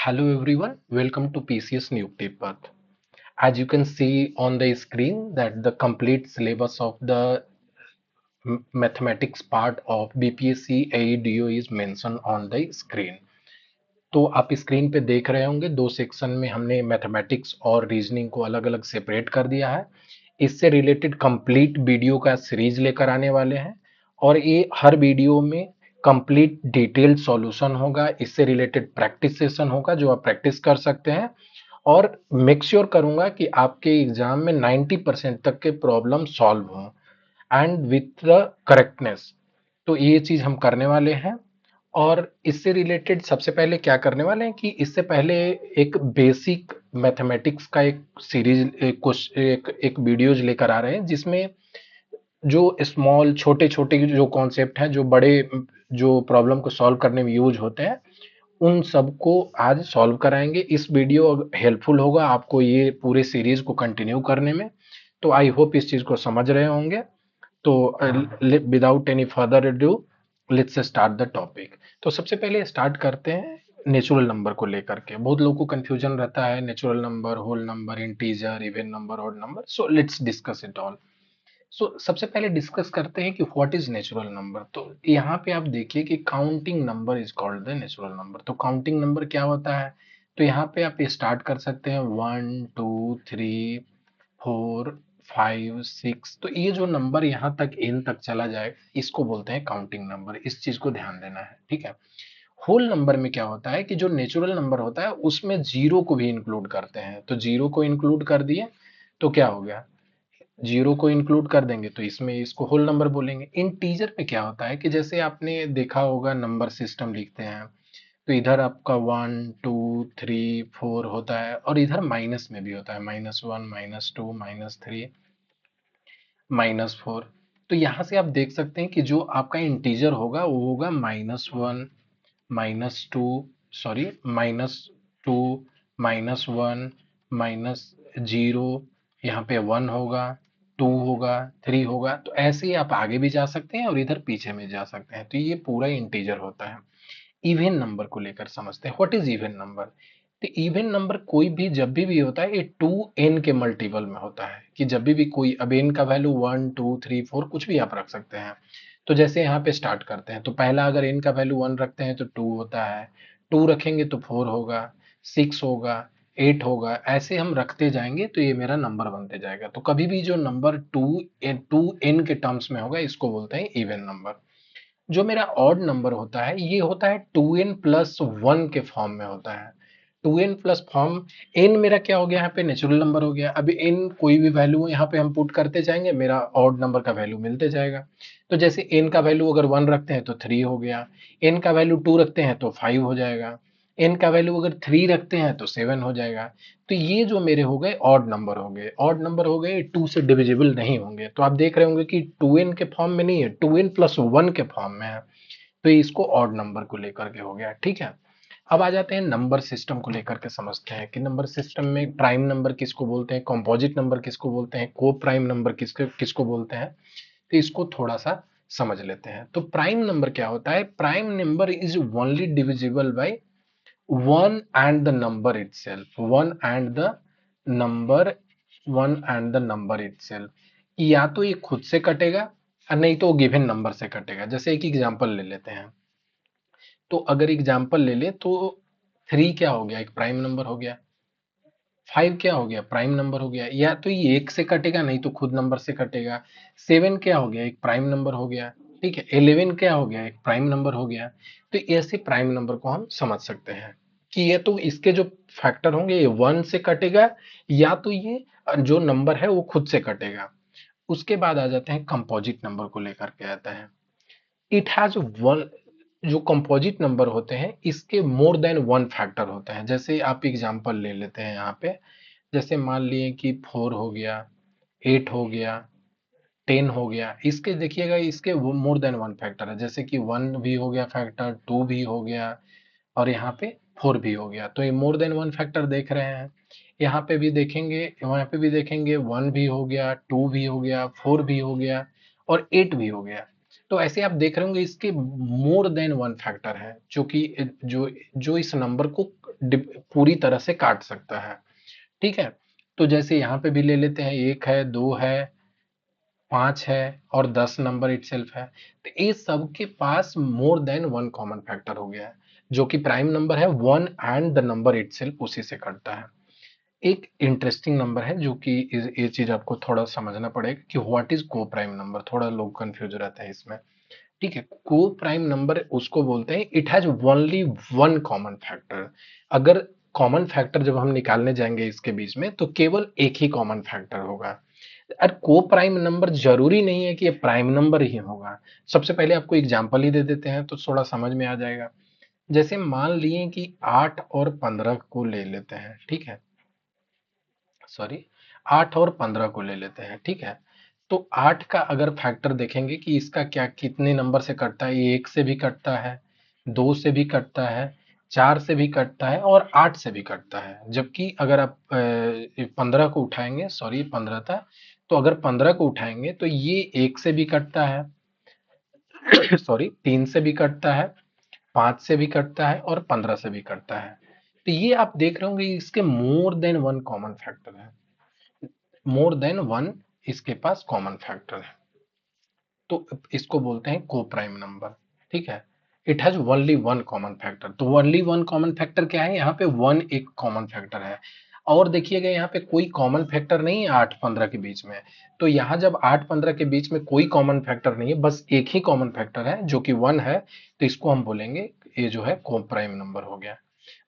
Hello everyone, welcome to PCS Newtip Path. As you can see on the screen that the complete syllabus of the mathematics part of BPSC AEDO is mentioned on the screen. तो आप screen पे देख रहे होंगे दो section में हमने mathematics और रीजनिंग को अलग अलग सेपरेट कर दिया है। इससे रिलेटेड कंप्लीट वीडियो का सीरीज लेकर आने वाले हैं और ये हर वीडियो में कंप्लीट डिटेल्ड सॉल्यूशन होगा। इससे रिलेटेड प्रैक्टिस सेशन होगा जो आप प्रैक्टिस कर सकते हैं और मेक श्योर करूंगा कि आपके एग्जाम में 90% तक के प्रॉब्लम सॉल्व हों एंड विथ द करेक्टनेस। तो ये चीज हम करने वाले हैं और इससे रिलेटेड सबसे पहले क्या करने वाले हैं कि इससे पहले एक बेसिक मैथमेटिक्स का एक सीरीज एक वीडियोज लेकर आ रहे हैं जिसमें जो स्मॉल छोटे छोटे जो कॉन्सेप्ट हैं जो बड़े जो प्रॉब्लम को सॉल्व करने में यूज होते हैं उन सबको आज सॉल्व कराएंगे। इस वीडियो हेल्पफुल होगा आपको ये पूरे सीरीज को कंटिन्यू करने में। तो आई होप इस चीज को समझ रहे होंगे। तो without any further ado let's start the topic. तो सबसे पहले स्टार्ट करते हैं नेचुरल नंबर को लेकर के। बहुत लोगों को कंफ्यूजन रहता है natural number, whole number, integer, even number, odd number. So let's discuss it all. So सबसे पहले डिस्कस करते हैं कि व्हाट इज नेचुरल नंबर। तो यहाँ पे आप देखिए कि counting number is called the natural number. तो काउंटिंग नंबर क्या होता है? तो यहाँ पे आप स्टार्ट कर सकते हैं 1 2 3 4 5 6। तो ये जो नंबर यहाँ तक एन तक चला जाए इसको बोलते हैं काउंटिंग नंबर। इस चीज को ध्यान देना है, ठीक है। होल नंबर में क्या होता है कि जो नेचुरल नंबर होता है उसमें जीरो को भी इंक्लूड करते हैं। तो जीरो को इंक्लूड कर दिए तो क्या हो गया, जीरो को इंक्लूड कर देंगे तो इसमें इसको होल नंबर बोलेंगे। इंटीजर में क्या होता है कि जैसे आपने देखा होगा नंबर सिस्टम लिखते हैं तो इधर आपका 1 2 3 4 होता है और इधर माइनस में भी होता है -1 -2 -3 -4। तो यहाँ से आप देख सकते हैं कि जो आपका इंटीजर होगा वो होगा -1 -2, सॉरी -2 -1 -0। यहाँ पे 1 होगा, 2 होगा, 3 होगा। तो ऐसे ही आप आगे भी जा सकते हैं और इधर पीछे में जा सकते हैं। तो ये पूरा इंटीजर होता है। इवन नंबर को लेकर समझते हैं व्हाट इज इवन नंबर। तो इवन नंबर कोई भी जब भी होता है ये 2n के मल्टीपल में होता है। कि जब भी कोई, अब n का वैल्यू 1 2 3 4 कुछ भी आप रख सकते हैं। तो जैसे यहाँ पे स्टार्ट करते हैं तो पहला अगर n का वैल्यू 1 रखते हैं तो 2 होता है, 2 रखेंगे तो 4 होगा, 6 होगा, 8 होगा। ऐसे हम रखते जाएंगे तो ये मेरा नंबर बनते जाएगा। तो कभी भी जो नंबर 2n के टर्म्स में होगा इसको बोलते हैं इवन नंबर। जो मेरा ऑड नंबर होता है ये होता है 2n+1 के फॉर्म में होता है। 2n प्लस फॉर्म, n मेरा क्या हो गया यहाँ पे नेचुरल नंबर हो गया। अभी n कोई भी वैल्यू यहाँ पे हम पुट करते जाएंगे मेरा ऑड नंबर का वैल्यू मिलते जाएगा। तो जैसे n का वैल्यू अगर 1 रखते हैं तो 3 हो गया, n का वैल्यू 2 रखते हैं तो 5 हो जाएगा, n का वैल्यू अगर 3 रखते हैं तो 7 हो जाएगा। तो ये जो मेरे हो गए ऑड नंबर हो गए, ऑड नंबर हो गए, 2 से डिविजिबल नहीं होंगे। तो आप देख रहे होंगे कि 2n के फॉर्म में नहीं है, 2n+1 के फॉर्म में है। तो ये इसको ऑड नंबर को लेकर के हो गया, ठीक है। अब आ जाते हैं नंबर सिस्टम को लेकर के समझते हैं कि नंबर सिस्टम में प्राइम नंबर किसको बोलते हैं, कंपोजिट नंबर किसको बोलते हैं, को प्राइम नंबर किसको किसको बोलते हैं। तो इसको थोड़ा सा समझ लेते हैं। तो प्राइम नंबर क्या होता है? Prime number is only divisible by one and the number itself, number one and the number itself. या तो ये खुद से कटेगा और नहीं तो गिवन नंबर से कटेगा। जैसे एक एग्जांपल ले लेते हैं। तो अगर एग्जांपल ले ले तो 3 क्या हो गया, एक प्राइम नंबर हो गया। 5 क्या हो गया, प्राइम नंबर हो गया। या तो ये एक से कटेगा नहीं तो खुद नंबर से कटेगा। 7 क्या हो गया, एक प्राइम नंबर हो गया, ठीक है। 11 क्या हो गया, एक प्राइम नंबर हो गया। तो ऐसे प्राइम नंबर को हम समझ सकते हैं कि ये तो इसके जो फैक्टर होंगे ये 1 से कटेगा या तो ये जो नंबर है वो खुद से कटेगा। उसके बाद आ जाते हैं कंपोजिट नंबर को लेकर के आता है। इट हैज वन, जो कंपोजिट नंबर होते हैं इसके मोर देन वन फैक्टर होते हैं। जैसे आप एग्जांपल ले लेते हैं यहाँ पे। जैसे मान लिए कि 4 हो गया, 8 हो गया, 10 हो गया। इसके देखिएगा इसके मोर देन वन फैक्टर है। जैसे कि 1 भी हो गया फैक्टर, 2 भी हो गया और यहाँ पे 4 भी हो गया। तो ये मोर देन वन फैक्टर देख रहे हैं। यहाँ पे भी देखेंगे, यहाँ पे भी देखेंगे 1 भी हो गया, 2 भी हो गया, 4 भी हो गया और 8 भी हो गया। तो ऐसे आप देख रहे होंगे इसके मोर देन वन फैक्टर है जो कि जो जो इस नंबर को पूरी तरह से काट सकता है। ठीक है, तो जैसे यहाँ पे भी ले लेते हैं, 1 है, 2 है, 5 है और 10 नंबर इटसेल्फ है। तो ये सबके पास more than one common factor हो गया है, जो कि प्राइम नंबर है, one and the number itself उसी से कटता है। एक इंटरेस्टिंग नंबर है जो कि ये चीज आपको थोड़ा समझना पड़ेगा कि व्हाट इज को प्राइम नंबर, थोड़ा लोग कंफ्यूज रहता है इसमें। ठीक है, को प्राइम नंबर उसको बोलते हैं it has only one common factor. अगर कॉमन फैक्टर जब हम निकालने जाएंगे इसके बीच में, तो केवल एक ही कॉमन फैक्टर होगा। और को प्राइम नंबर जरूरी नहीं है कि ये प्राइम नंबर ही होगा। सबसे पहले आपको एग्जांपल ही दे देते हैं तो थोड़ा समझ में आ जाएगा। जैसे मान लिए कि 8 और 15 को ले लेते हैं, ठीक है, सॉरी, 8 और 15 को ले लेते हैं, ठीक है। तो 8 का अगर फैक्टर देखेंगे कि इसका क्या कितने नंबर से कटता है, ये 1 से भी कटता है, 2 से भी कटता है, 4 से भी कटता है और 8 से भी कटता है। जबकि अगर आप 15 को उठाएंगे, सॉरी 15 था, तो अगर 15 को उठाएंगे तो ये 1 से भी कटता है, सॉरी 3 से भी कटता है, 5 से भी कटता है और 15 से भी कटता है। तो ये आप देख रहे होंगे इसके मोर देन वन कॉमन फैक्टर है, मोर देन वन इसके पास कॉमन फैक्टर है। तो इसको बोलते हैं को प्राइम नंबर। ठीक है, it has only one common factor. तो ओनली वन कॉमन फैक्टर क्या है, यहाँ पे वन एक कॉमन फैक्टर है। और देखिएगा यहाँ पे कोई कॉमन फैक्टर नहीं है 8-15 के बीच में। तो यहाँ जब 8-15 के बीच में कोई कॉमन फैक्टर नहीं है, बस एक ही कॉमन फैक्टर है जो कि वन है, तो इसको हम बोलेंगे ये जो है को प्राइम नंबर हो गया।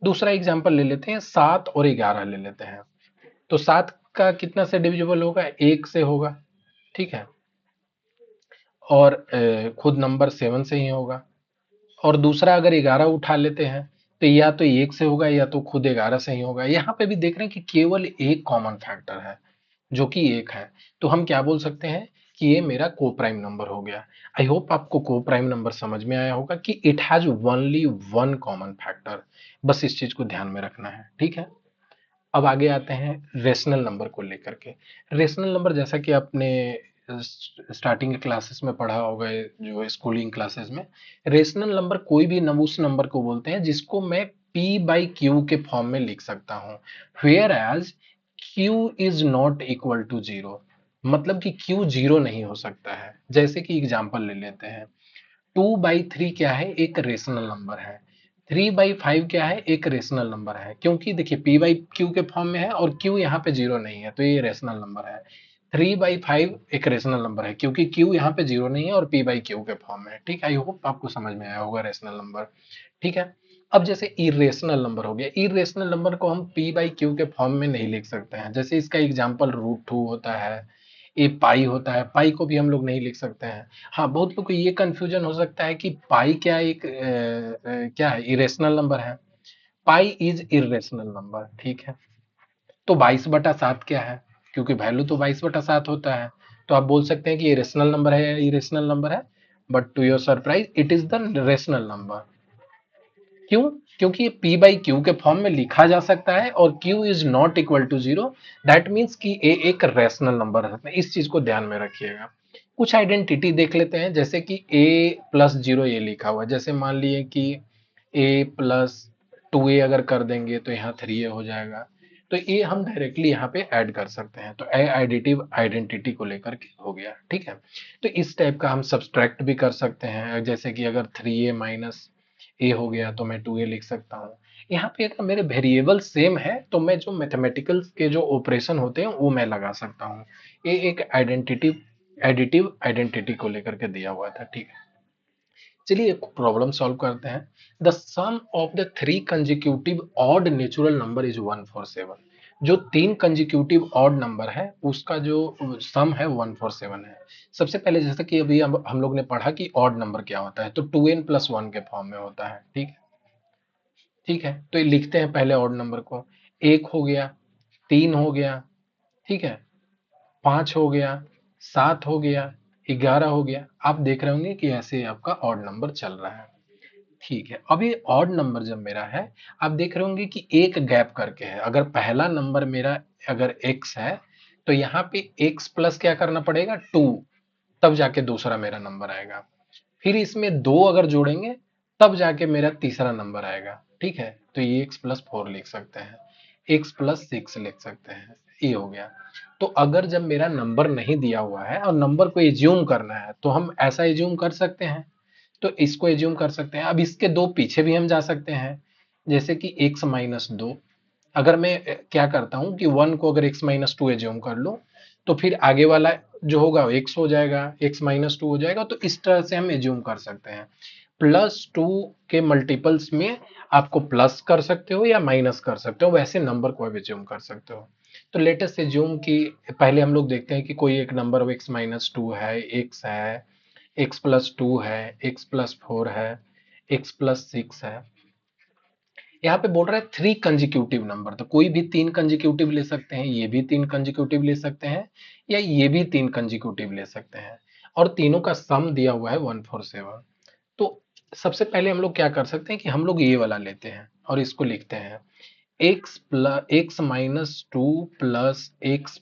दूसरा एग्जाम्पल ले लेते हैं, 7 और 11 ले लेते हैं। तो 7 का कितना से डिविजिबल होगा, 1 से होगा, ठीक है, और खुद नंबर 7 से ही होगा। और दूसरा अगर 11 उठा लेते हैं, तो या तो 1 से होगा या तो खुद 11 से ही होगा। यहाँ पे भी देख रहे हैं कि केवल एक कॉमन फैक्टर है जो कि 1 है। तो हम क्या बोल सकते हैं कि ये मेरा को प्राइम नंबर हो गया। आई होप आपको को प्राइम नंबर समझ में आया होगा कि it has only one common factor. बस इस चीज को ध्यान में रखना है, ठीक है। अब आगे आते हैं रेशनल नंबर को लेकर के। रेशनल नंबर जैसा कि आपने स्टार्टिंग क्लासेस में पढ़ा होगा, जो स्कूलिंग क्लासेस में, रेशनल नंबर कोई भी उस नंबर को बोलते हैं जिसको मैं पी बाई क्यू के फॉर्म में लिख सकता हूँ, where as Q is not equal to zero. मतलब कि क्यू जीरो नहीं हो सकता है। जैसे कि एग्जांपल ले लेते हैं, 2/3 क्या है, एक रेशनल नंबर है। 3/5 क्या है, एक रेशनल नंबर है। क्योंकि देखिए पी बाई क्यू के फॉर्म में है और क्यू यहाँ पे जीरो नहीं है, तो ये रेशनल नंबर है। 3/5 एक रेशनल नंबर है क्योंकि क्यू यहाँ पे जीरो नहीं है और पी बाई क्यू के फॉर्म में है। ठीक है, आई होप आपको समझ में आया होगा रेशनल नंबर। ठीक है, अब जैसे इरेशनल नंबर हो गया, इरेशनल नंबर को हम पी बाई क्यू के फॉर्म में नहीं लिख सकते हैं। जैसे इसका एग्जाम्पल √2 होता है, ए पाई होता है, पाई को भी हम लोग नहीं लिख सकते हैं। हाँ, बहुत लोग को ये कंफ्यूजन हो सकता है कि पाई क्या एक क्या है, इरेशनल नंबर है। पाई इज इरेशनल नंबर, ठीक है। तो 22/7 क्या है, क्योंकि वैल्यू तो 22/7 होता है। तो आप बोल सकते हैं कि ये रेशनल नंबर है या इरेशनल नंबर है, but to your surprise it is the rational number. क्यों? क्योंकि ये पी बाई क्यू के फॉर्म में लिखा जा सकता है और Q is not equal to zero. That means कि ए एक रैशनल नंबर है। इस चीज को ध्यान में रखिएगा। कुछ आइडेंटिटी देख लेते हैं, जैसे कि ए प्लस जीरो ये लिखा हुआ है। जैसे मान लिए कि ए प्लस 2a अगर कर देंगे तो यहाँ 3a हो जाएगा। तो ये हम डायरेक्टली यहाँ पे ऐड कर सकते हैं। तो ए एडिटिव आइडेंटिटी को लेकर के हो गया, ठीक है। तो इस टाइप का हम सब्सट्रैक्ट भी कर सकते हैं। जैसे कि अगर 3a माइनस ए हो गया तो मैं 2a लिख सकता हूँ। यहाँ पे अगर मेरे वेरिएबल सेम है तो मैं जो मैथमेटिकल के जो ऑपरेशन होते हैं वो मैं लगा सकता हूँ। ये एक एडिटिव आइडेंटिटी को लेकर के दिया हुआ था, ठीक है। चलिए एक प्रॉब्लम सॉल्व करते हैं। The sum of the three consecutive odd natural number is 147। जो तीन कंजिक्यूटिव ऑड नंबर है उसका जो सम है 147 है। सबसे पहले जैसा कि अभी हम लोग ने पढ़ा कि ऑड नंबर क्या होता है, तो 2n+1 के फॉर्म में होता है, ठीक है। ठीक है, तो ये लिखते हैं पहले ऑड नंबर को। 1 हो गया, 3 हो गया, ठीक है, 5 हो गया, 7 हो गया, 11 हो गया। आप देख रहे होंगे कि ऐसे आपका ऑड नंबर चल रहा है। ठीक है, अब ये ऑड नंबर जब मेरा है, आप देख रहे होंगे कि एक गैप करके है। अगर पहला नंबर मेरा अगर x है, तो यहाँ पे x प्लस क्या करना पड़ेगा, 2, तब जाके दूसरा मेरा नंबर आएगा। फिर इसमें 2 अगर जोड़ेंगे तब जाके मेरा तीसरा नंबर आएगा। ठीक है, तो ये x प्लस 4 लिख सकते हैं, x प्लस 6 लिख सकते हैं, ये हो गया। तो अगर जब मेरा नंबर नहीं दिया हुआ है और नंबर को एज्यूम करना है तो हम ऐसा एज्यूम कर सकते हैं, तो इसको एज्यूम कर सकते हैं। अब इसके दो पीछे भी हम जा सकते हैं, जैसे कि x माइनस 2। अगर मैं क्या करता हूं कि 1 को अगर x माइनस 2 एज्यूम कर लो, तो फिर आगे वाला जो होगा वो x हो जाएगा, x माइनस 2 हो जाएगा। तो इस तरह से हम एज्यूम कर सकते हैं। +2 के मल्टीपल्स में आपको प्लस कर सकते हो या माइनस कर सकते हो, वैसे नंबर को भी एज्यूम कर सकते हो। तो लेटेस्ट एज्यूम कि पहले हम लोग देखते हैं कि कोई एक नंबर x माइनस 2 है, x है, x प्लस 2 है, x प्लस 4 है, x प्लस 6 है। यहाँ पे बोल रहा है 3 कंजिक्यूटिव नंबर, तो कोई भी 3 कंजिक्यूटिव ले सकते हैं, ये भी 3 कंजिक्यूटिव ले सकते हैं, या ये भी 3 कंजिक्यूटिव ले सकते हैं, और तीनों का सम दिया हुआ है 147। तो सबसे पहले हम लोग क्या कर सकते हैं कि हम लोग ये वाला लेते हैं और इसको लिखते हैं x minus 2 plus x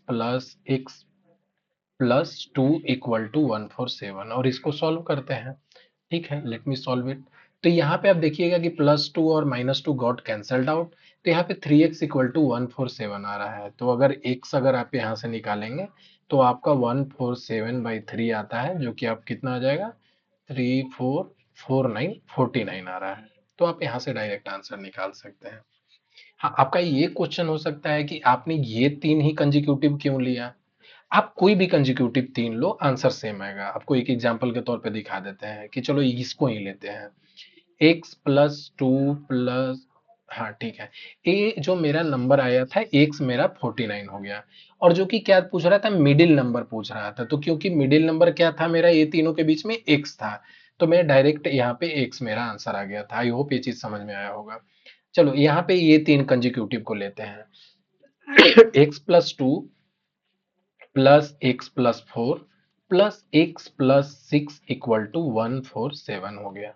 plus 2 equal to 147, और इसको सॉल्व करते हैं। ठीक है, लेट मी सॉल्व इट। तो यहाँ पे आप देखिएगा कि +2 और -2 गॉट कैंसल्ड आउट, तो यहाँ पे 3x इक्वल टू 147 आ रहा है। तो अगर x अगर आप यहाँ से निकालेंगे तो आपका 147/3 आता है, जो कि आप कितना आ जाएगा, 3449 आ रहा है। तो आप यहाँ से डायरेक्ट आंसर निकाल सकते हैं। हाँ, आपका ये क्वेश्चन हो सकता है कि आपने ये तीन ही कंजिक्यूटिव क्यों लिया। आप कोई भी कंजिक्यूटिव तीन लो, आंसर सेम आएगा। आपको एक एग्जांपल के तौर पे दिखा देते हैं कि चलो इसको ही लेते हैं, x प्लस 2 प्लस, हाँ ठीक है, ए जो मेरा नंबर आया था x मेरा 49 हो गया, और जो कि क्या पूछ रहा था, मिडिल नंबर पूछ रहा था। तो क्योंकि मिडिल नंबर क्या था मेरा, ये तीनों के बीच में x था, तो मैं डायरेक्ट यहाँ पे x मेरा आंसर आ गया था। आई होप ये चीज समझ में आया होगा। चलो यहाँ पे ये तीन कंजिक्यूटिव को लेते हैं x plus 2 plus x plus 4 plus x plus 6 equal to 147 हो गया।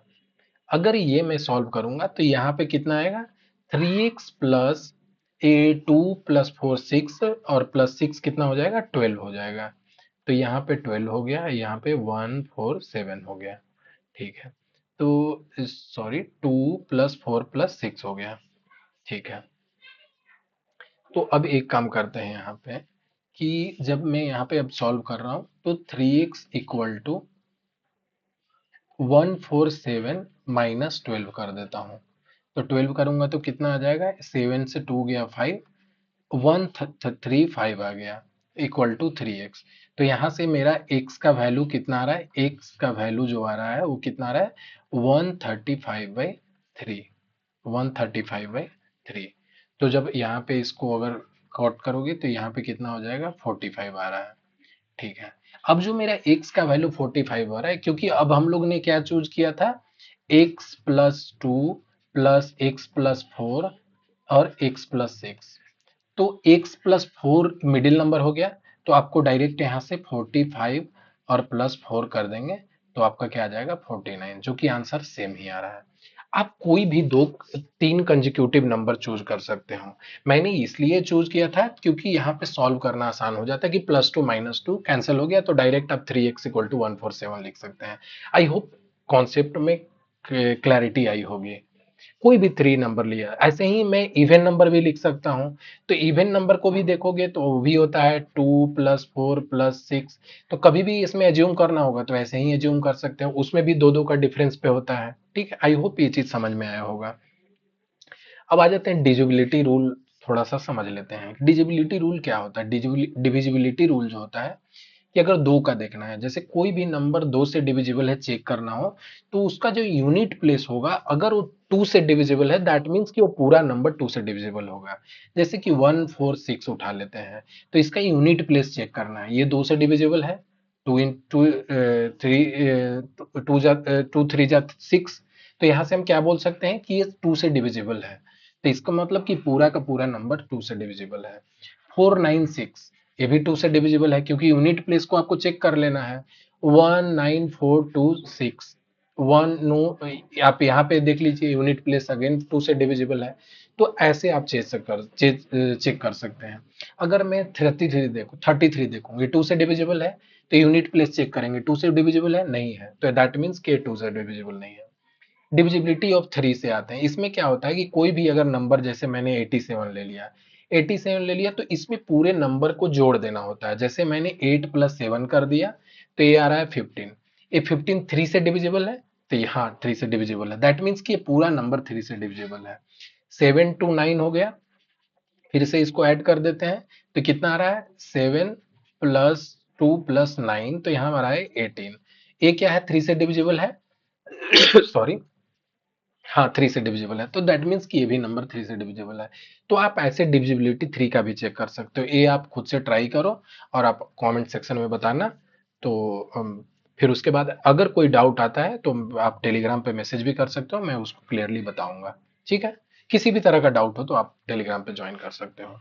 अगर ये मैं सॉल्व करूंगा तो यहाँ पे कितना आएगा, 3x प्लस ए 2 प्लस 4 6, और प्लस 6 कितना हो जाएगा, 12 हो जाएगा। तो यहाँ पे 12 हो गया, यहाँ पे 147 हो गया। ठीक है, तो सॉरी 2 प्लस 4 प्लस 6 हो गया। ठीक है, तो अब एक काम करते हैं यहाँ पे कि जब मैं यहाँ पे अब सॉल्व कर रहा हूँ तो 3x इक्वल टू 147 माइनस 12 कर देता हूँ। तो 12 करूंगा तो कितना आ जाएगा, 7 से 2 गया 5, 135 आ गया, इक्वल टू 3x। तो यहाँ से मेरा x का वैल्यू कितना आ रहा है, x का वैल्यू जो आ रहा है वो कितना आ रहा है, 135/3, 135/3। तो जब यहाँ पे इसको अगर कॉट करोगे तो यहाँ पे कितना हो जाएगा, 45 आ रहा है। ठीक है, अब जो मेरा x का वैल्यू 45 आ रहा है, क्योंकि अब हम लोग ने क्या चूज किया था, x plus 2 plus x plus 4 और x प्लस 6। तो x प्लस 4 मिडिल नंबर हो गया, तो आपको डायरेक्ट यहाँ से 45 और प्लस 4 कर देंगे, तो आपका क्या आ जाएगा, 49, जो कि आंसर सेम ही आ रहा है। आप कोई भी दो तीन कंजिक्यूटिव नंबर चूज कर सकते हो। मैंने इसलिए चूज किया था क्योंकि यहाँ पे सॉल्व करना आसान हो जाता है कि +2 -2 कैंसिल हो गया, तो डायरेक्ट आप 3x इक्वल टू 147 लिख सकते हैं। आई होप कॉन्सेप्ट में क्लैरिटी आई होगी। कोई भी थ्री नंबर लिया, ऐसे ही मैं इवन नंबर भी लिख सकता हूँ। तो इवन नंबर को भी देखोगे तो वो भी होता है 2 प्लस 4 प्लस 6। तो कभी भी इसमें एज्यूम करना होगा तो ऐसे ही एज्यूम कर सकते हो, उसमें भी दो दो का डिफरेंस पे होता है। ठीक है, आई होप ये चीज समझ में आया होगा। अब आ जाते हैं डिजिबिलिटी रूल, थोड़ा सा समझ लेते हैं डिजिबिलिटी रूल क्या होता है। डिविजिबिलिटी रूल जो होता है कि अगर दो का देखना है, जैसे कोई भी नंबर दो से डिविजिबल है चेक करना हो, तो उसका जो यूनिट प्लेस होगा अगर वो 2 से डिविजिबल है, दैट मीन्स कि वो पूरा नंबर 2 से डिविजिबल होगा। जैसे कि 146 उठा लेते हैं, तो इसका यूनिट प्लेस चेक करना है, ये 2 से डिविजिबल है, 2 इन 2 3 2 3 जा 6। तो यहाँ से हम क्या बोल सकते हैं कि ये 2 से डिविजिबल है, तो इसका मतलब कि पूरा का पूरा नंबर 2 से डिविजिबल है। 496 ये भी 2 से डिविजिबल है, क्योंकि यूनिट प्लेस को आपको चेक कर लेना है। 19426 वन नो, आप यहाँ पे देख लीजिए यूनिट प्लेस अगेन 2 से डिविजिबल है। तो ऐसे आप चेक कर सकते हैं। अगर मैं 33 देखूँ, ये 2 से डिविजिबल है, तो यूनिट प्लेस चेक करेंगे, 2 से डिविजिबल है नहीं है, तो दैट मीन्स के 2 से डिविजिबल नहीं है। डिविजिबिलिटी ऑफ 3 से आते हैं। इसमें क्या होता है कि कोई भी अगर नंबर, जैसे मैंने 87 ले लिया, 87 ले लिया, तो इसमें पूरे नंबर को जोड़ देना होता है। जैसे मैंने 8 प्लस 7 कर दिया, तो ये आ रहा है 15। ये 15 3 से डिविजिबल है, तो ये हाँ 3 से डिविजिबल है। दैट मीन्स कि ये पूरा नंबर 3 से डिविजिबल है। 7 to 9 हो गया, फिर से इसको ऐड कर देते हैं, तो कितना आ रहा है 7 + 2 + 9, तो यहाँ आ रहा है 18। ये क्या है 3 से डिविजिबल है। सॉरी, हाँ 3 से डिविजिबल है, तो दैट मीन्स कि ये भी नंबर 3 से डिविजिबल है। तो आप ऐसे डिविजिबिलिटी 3 का भी चेक कर सकते हो। ये आप खुद से ट्राई करो और आप कमेंट सेक्शन में बताना। तो फिर उसके बाद अगर कोई डाउट आता है तो आप टेलीग्राम पे मैसेज भी कर सकते हो, मैं उसको क्लियरली बताऊंगा। ठीक है, किसी भी तरह का डाउट हो तो आप टेलीग्राम पे ज्वाइन कर सकते हो।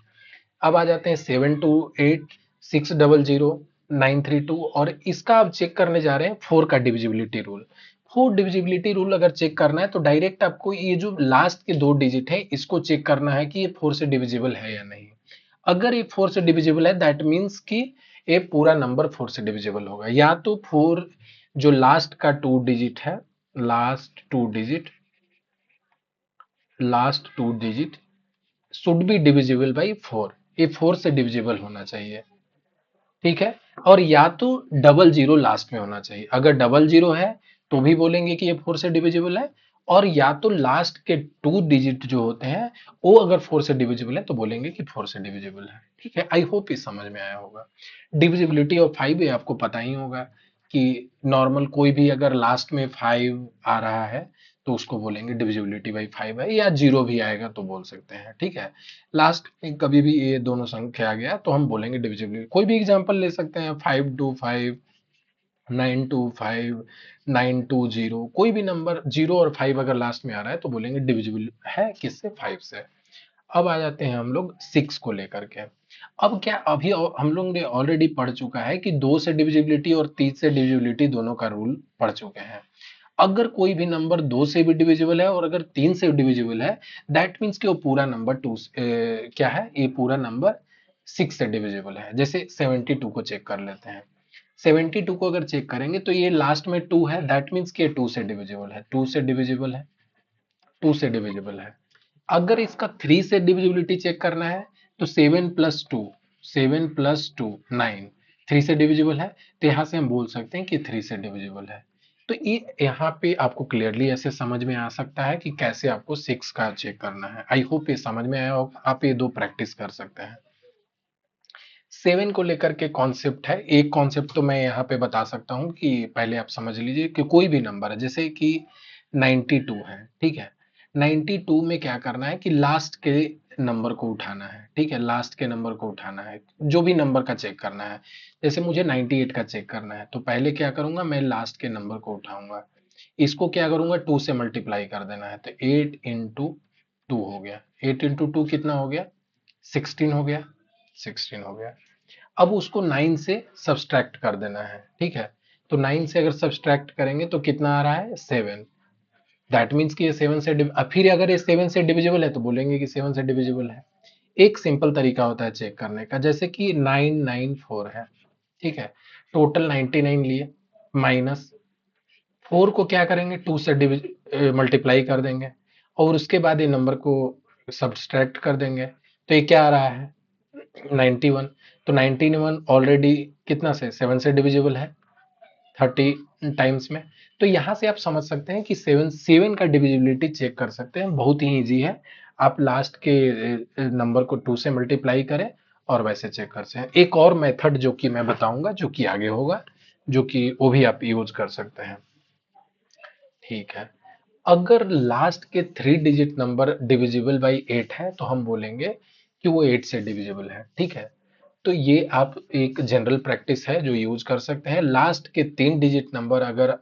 अब आ जाते हैं 728 600 932, और इसका अब चेक करने जा रहे हैं 4 का डिविजिबिलिटी रूल। 4 डिविजिबिलिटी रूल अगर चेक करना है तो डायरेक्ट आपको ये जो लास्ट के 2 डिजिट है इसको चेक करना है कि ये 4 से डिविजिबल है या नहीं। अगर ये 4 से डिविजिबल है दैट मीन्स कि ये पूरा नंबर 4 से डिविजिबल होगा। या तो 4 जो लास्ट का 2 डिजिट है, last two digit should be divisible by 4। ये 4 से डिविजिबल होना चाहिए। ठीक है, और या तो डबल जीरो लास्ट में होना चाहिए। अगर डबल जीरो है तो भी बोलेंगे कि ये 4 से डिविजिबल है, और या तो लास्ट के 2 डिजिट जो होते हैं वो अगर 4 से डिविजिबल है तो बोलेंगे कि 4 से डिविजिबल है। ठीक है, आई होप ये समझ में आया होगा। डिविजिबिलिटी ऑफ 5 ये आपको पता ही होगा कि नॉर्मल कोई भी अगर लास्ट में 5 आ रहा है तो उसको बोलेंगे डिविजिबिलिटी बाई 5 है, या जीरो भी आएगा तो बोल सकते हैं। ठीक है, लास्ट में कभी भी ये दोनों संख्या आ गया तो हम बोलेंगे डिविजिबिलिटी। कोई भी एग्जांपल ले सकते हैं, 5 to 5, 9 to 5, 9 to 0, कोई भी नंबर 0 और 5 अगर लास्ट में आ रहा है तो बोलेंगे डिविजिबल है किससे, 5 से। अब आ जाते हैं हम लोग 6 को लेकर के। अब क्या, अभी हम लोग ने ऑलरेडी पढ़ चुका है कि 2 से डिविजिबिलिटी और 3 से डिविजिबिलिटी दोनों का रूल पढ़ चुके हैं। अगर कोई भी नंबर 2 से भी डिविजिबल है और अगर 3 से डिविजिबल है, दैट मीन्स कि वो पूरा नंबर क्या है, ये पूरा नंबर 6 से डिविजिबल है। जैसे 72 को चेक कर लेते हैं। 72 को अगर चेक करेंगे तो ये लास्ट में 2 है, दैट मीन्स कि ये 2 से डिविजिबल है, 2 से डिविजिबल है, 2 से डिविजिबल है। अगर इसका 3 से डिविजिबिलिटी चेक करना है तो 7 + 2, 7 + 2 9, 3 से डिविजिबल है, तो यहां से हम बोल सकते हैं कि 3 से डिविजिबल है। तो ये यहाँ पे आपको क्लियरली ऐसे समझ में आ सकता है कि कैसे आपको 6 का चेक करना है। आई होप ये समझ में आया होगा, आप ये दो प्रैक्टिस कर सकते हैं। 7 को लेकर के कॉन्सेप्ट है, एक कॉन्सेप्ट तो मैं यहाँ पे बता सकता हूँ कि पहले आप समझ लीजिए कि कोई भी नंबर है, जैसे कि 92 है। ठीक है, 92 में क्या करना है कि लास्ट के नंबर को उठाना है। ठीक है, लास्ट के नंबर को उठाना है, जो भी नंबर का चेक करना है। जैसे मुझे 98 का चेक करना है तो पहले क्या करूंगा, मैं लास्ट के नंबर को उठाऊंगा, इसको क्या करूंगा 2 से मल्टीप्लाई कर देना है, तो 8 × 2 हो गया। 8 × 2 कितना हो गया, 16 हो गया, 16 हो गया। अब उसको 9 से सब्सट्रैक्ट कर देना है। ठीक है, तो 9 से अगर सब्सट्रैक्ट करेंगे तो कितना आ रहा है 7। दैट मीन्स कि ये 7 से फिर अगर ये 7 से डिविजिबल है तो बोलेंगे कि 7 से डिविजिबल है। एक सिंपल तरीका होता है चेक करने का, जैसे कि 994 है। ठीक है, टोटल 99 लिए, माइनस 4 को क्या करेंगे 2 से मल्टीप्लाई कर देंगे, और उसके बाद ये नंबर को सब्सट्रैक्ट कर देंगे, तो ये क्या आ रहा है 91। तो 91 ऑलरेडी कितना से 7 से डिविजिबल है, 30 टाइम्स में। तो यहां से आप समझ सकते हैं कि 7 का डिविजिबिलिटी चेक कर सकते हैं, बहुत ही इजी है। आप लास्ट के नंबर को 2 से मल्टीप्लाई करें और वैसे चेक कर सकते हैं। एक और मेथड जो कि मैं बताऊंगा जो कि आगे होगा, जो कि वो भी आप यूज कर सकते हैं। ठीक है, अगर लास्ट के 3 डिजिट नंबर डिविजिबल बाई 8 है तो हम बोलेंगे कि वो 8 से डिविजिबल है। ठीक है, तो ये आप एक जनरल प्रैक्टिस है जो यूज कर सकते हैं। लास्ट के 3 डिजिट नंबर अगर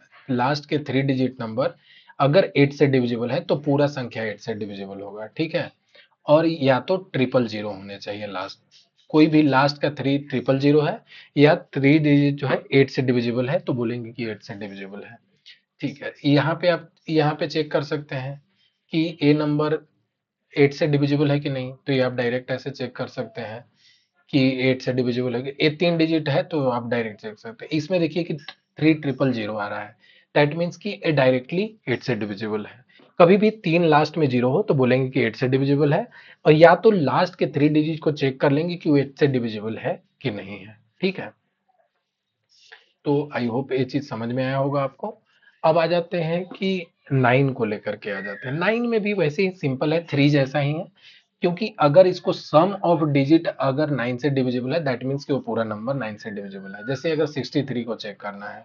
8 से डिविजिबल है तो पूरा संख्या 8 से डिविजिबल होगा। ठीक है, और या तो 000 होने चाहिए लास्ट, कोई भी लास्ट का 3 000 है, या 3 डिजिट जो है 8 से डिविजिबल है तो बोलेंगे कि 8 से डिविजिबल है। ठीक है, यहाँ पे आप यहाँ पे चेक कर सकते हैं कि ए नंबर 8 से डिविजिबल है कि नहीं, तो ये आप डायरेक्ट ऐसे चेक कर सकते हैं कि 8 से डिविजिबल है। ये 3 डिजिट है तो आप डायरेक्ट चेक सकते हैं। इसमें देखिए कि 3000 आ रहा है, दैट मीन्स कि ये डायरेक्टली 8 से डिविजिबल है। कभी भी 3 लास्ट में 0 हो तो बोलेंगे कि 8 से डिविजिबल है, और या तो लास्ट के 3 डिजिट को चेक कर लेंगे कि वो 8 से डिविजिबल है कि नहीं है। ठीक है, तो आई होप ये चीज समझ में आया होगा आपको। अब आ जाते हैं कि 9 को लेकर के आ जाते हैं। 9 में भी वैसे ही सिंपल है, 3 जैसा ही है, क्योंकि अगर इसको सम ऑफ डिजिट अगर 9 से डिविजिबल है दैट मीन्स कि वो पूरा नंबर 9 से डिविजिबल है। जैसे अगर 63 को चेक करना है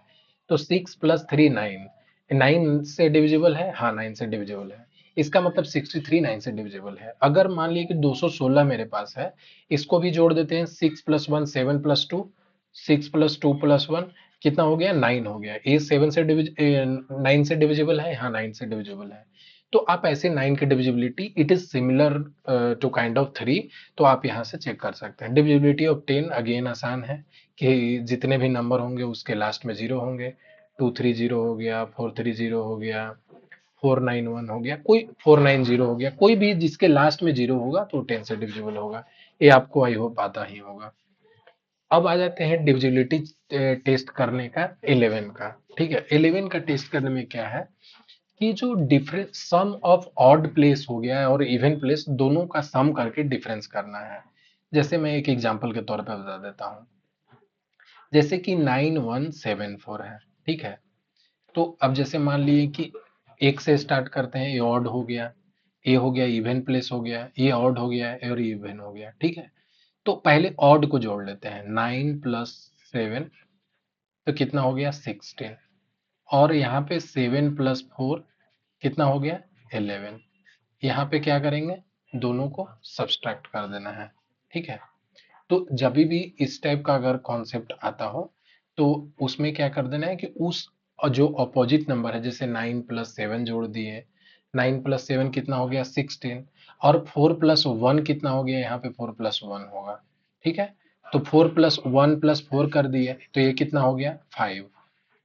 तो 6 + 3 9, 9 से डिविजिबल है, हाँ 9 से डिविजिबल है। इसका मतलब 63 9 से डिविजिबल है। अगर मान लीजिए कि 216 मेरे पास है, इसको भी जोड़ देते हैं, 6 + 1 7 + 2, 6 + 2 + 1 कितना हो गया, 9 हो गया। ए 7 से 9 से डिविजिबल है, हाँ 9 से डिविजिबल है। तो आप ऐसे 9 की divisibility it is similar to kind of 3, तो आप यहाँ से चेक कर सकते हैं। डिविजिबिलिटी ऑफ 10 अगेन आसान है कि जितने भी नंबर होंगे उसके लास्ट में 0 होंगे। 230 हो गया, 430 हो गया, 491 हो गया, कोई 490 हो गया, कोई भी जिसके लास्ट में 0 होगा तो 10 से डिविजिबल होगा। ये आपको आई होप आता ही होगा। अब आ जाते हैं डिविजिबिलिटी टेस्ट करने का 11 का। ठीक है, 11 का टेस्ट करने में क्या है कि जो difference sum of odd place हो गया है और इवन प्लेस दोनों का सम करके डिफरेंस करना है। जैसे मैं एक एग्जांपल के तौर पे बता देता हूँ, जैसे कि 9174 है। ठीक है, तो अब जैसे मान लिए कि एक से स्टार्ट करते हैं, ये ऑड हो गया, ये हो गया इवन प्लेस हो गया, ये ऑड हो गया और ये इवन हो गया। ठीक है, तो पहले ऑड को जोड़ लेते हैं, 9 + 7 तो कितना हो गया, 16, और यहाँ पे 7 + 4 कितना हो गया, 11। यहाँ पे क्या करेंगे, दोनों को सब्सट्रैक्ट कर देना है। ठीक है, तो जब भी इस टाइप का अगर कॉन्सेप्ट आता हो तो उसमें क्या कर देना है कि उस जो अपोजिट नंबर है, जैसे 9 + 7 जोड़ दिए, 9 + 7 कितना हो गया, 16, और 4 + 1 कितना हो गया, यहाँ पे 4 + 1 होगा। ठीक है, तो 4 + 1 + 4 कर दिए तो ये कितना हो गया, 5।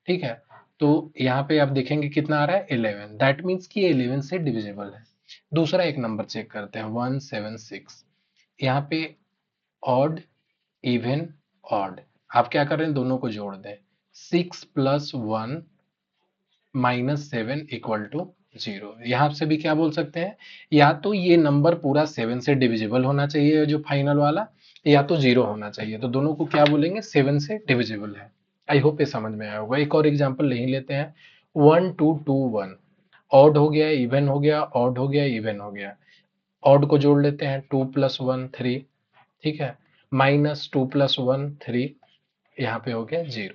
ठीक है, तो यहाँ पे आप देखेंगे कितना आ रहा है, 11, दैट मीन्स कि ये 11 से डिविजिबल है। दूसरा एक नंबर चेक करते हैं, 176, यहाँ पे ऑड इवन ऑड, आप क्या कर रहे हैं, दोनों को जोड़ दें, 6 + 1 -7 = 0। यहाँ से भी क्या बोल सकते हैं, या तो ये नंबर पूरा 7 से डिविजिबल होना चाहिए जो फाइनल वाला, या तो 0 होना चाहिए। तो दोनों को क्या बोलेंगे, 7 से डिविजिबल है। आई होप ये समझ में आया होगा। एक और एग्जांपल ले ही लेते हैं, 1221, ऑड हो गया, इवन हो गया, ऑड हो गया, इवन हो गया। ऑड को जोड़ लेते हैं, 2 + 1 3। ठीक है, -2 + 1 3, यहाँ पे हो गया 0।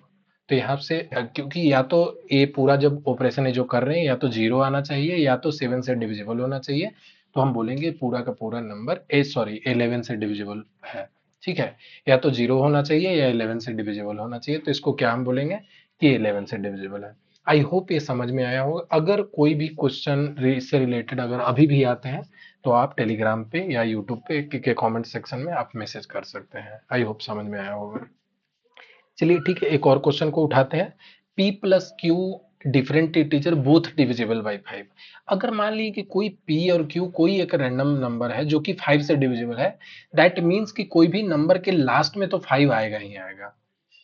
तो यहाँ से क्योंकि या तो ये पूरा जब ऑपरेशन है जो कर रहे हैं या तो 0 आना चाहिए या तो 7 से डिविजिबल होना चाहिए, तो हम बोलेंगे पूरा का पूरा नंबर 11 से डिविजिबल है। ठीक है, या तो 0 होना चाहिए या 11 से डिविजिबल होना चाहिए, तो इसको क्या हम बोलेंगे कि 11 से डिविजिबल है। आई होप ये समझ में आया होगा। अगर कोई भी क्वेश्चन इससे रिलेटेड अगर अभी भी आते हैं तो आप टेलीग्राम पे या यूट्यूब पे के कमेंट सेक्शन में आप मैसेज कर सकते हैं। आई होप समझ में आया होगा। चलिए ठीक है, एक और क्वेश्चन को उठाते हैं, p + q different integer both divisible by 5। अगर मान लीजिए कि कोई p और q कोई एक रैंडम नंबर है जो कि 5 से डिविजिबल है, दैट मीन्स कि कोई भी नंबर के लास्ट में तो 5 आएगा ही आएगा।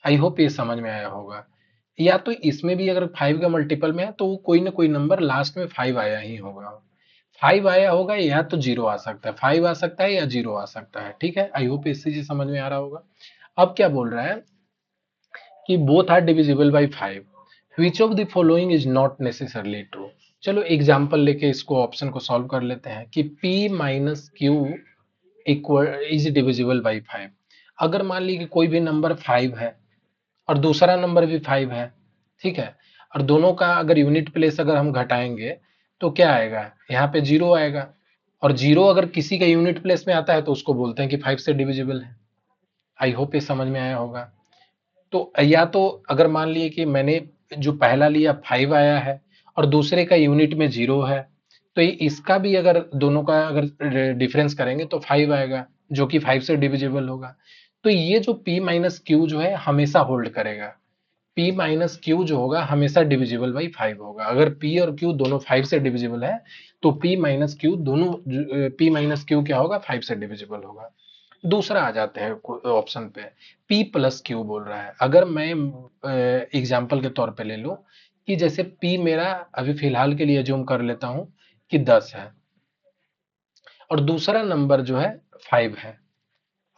आई होप ये समझ में आया होगा। या तो इसमें भी अगर 5 का मल्टीपल में है तो कोई ना कोई नंबर लास्ट में 5 आया ही होगा। 5 आया होगा या तो 0 आ सकता है, 5 आ सकता है या 0 आ सकता है। ठीक है, आई होप इससे चीज समझ में आ रहा होगा। अब क्या बोल रहा है कि both are divisible by 5, which of the following is not necessarily true. चलो एग्जांपल लेके इसको ऑप्शन को सॉल्व कर लेते हैं कि p - q equal is divisible by 5। अगर मान ली कि कोई भी नंबर 5 है और दूसरा नंबर भी 5 है, ठीक है, और दोनों का अगर यूनिट प्लेस अगर हम घटाएंगे तो क्या आएगा, यहाँ पे 0 आएगा, और 0 अगर किसी का यूनिट प्लेस में आता है तो उसको बोलते हैं कि 5 से डिविजिबल है। आई होप ये समझ में आया होगा। तो या तो अगर मान लिए कि मैंने जो पहला लिया 5 आया है और दूसरे का यूनिट में 0 है, तो इसका भी अगर दोनों का अगर डिफरेंस करेंगे तो 5 आएगा जो कि 5 से डिविजिबल होगा। तो ये जो p - q जो है हमेशा होल्ड करेगा। p - q जो होगा हमेशा डिविजिबल बाई 5 होगा। अगर p और q दोनों 5 से डिविजिबल है तो p - q दोनों p - q क्या होगा, 5 से डिविजिबल होगा। दूसरा आ जाते हैं ऑप्शन पे, p + q बोल रहा है। अगर मैं एग्जाम्पल के तौर पे ले लूं कि जैसे p मेरा अभी फिलहाल के लिए जूम कर लेता हूं कि 10 है और दूसरा नंबर जो है 5 है।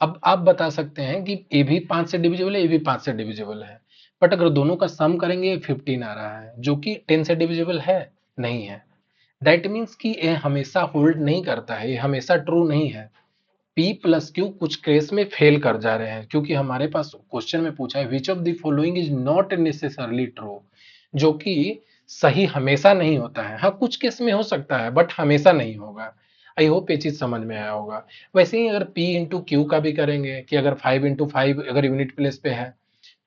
अब आप बता सकते हैं कि ए भी 5 से डिविजिबल है, ए भी 5 से डिविजिबल है, बट अगर दोनों का सम करेंगे 15 आ रहा है जो कि 10 से डिविजिबल है नहीं है। दैट मीन्स कि ये हमेशा होल्ड नहीं करता है, ये हमेशा ट्रू नहीं है। पी प्लस क्यू कुछ केस में फेल कर जा रहे हैं क्योंकि हमारे पास क्वेश्चन में पूछा है विच of the following is not necessarily true, जो कि सही हमेशा नहीं होता है। हाँ, कुछ केस में हो सकता है बट हमेशा नहीं होगा। आई होप ये चीज समझ में आया होगा। वैसे ही अगर पी इंटू क्यू का भी करेंगे कि अगर 5 इंटू 5 अगर यूनिट प्लेस पे है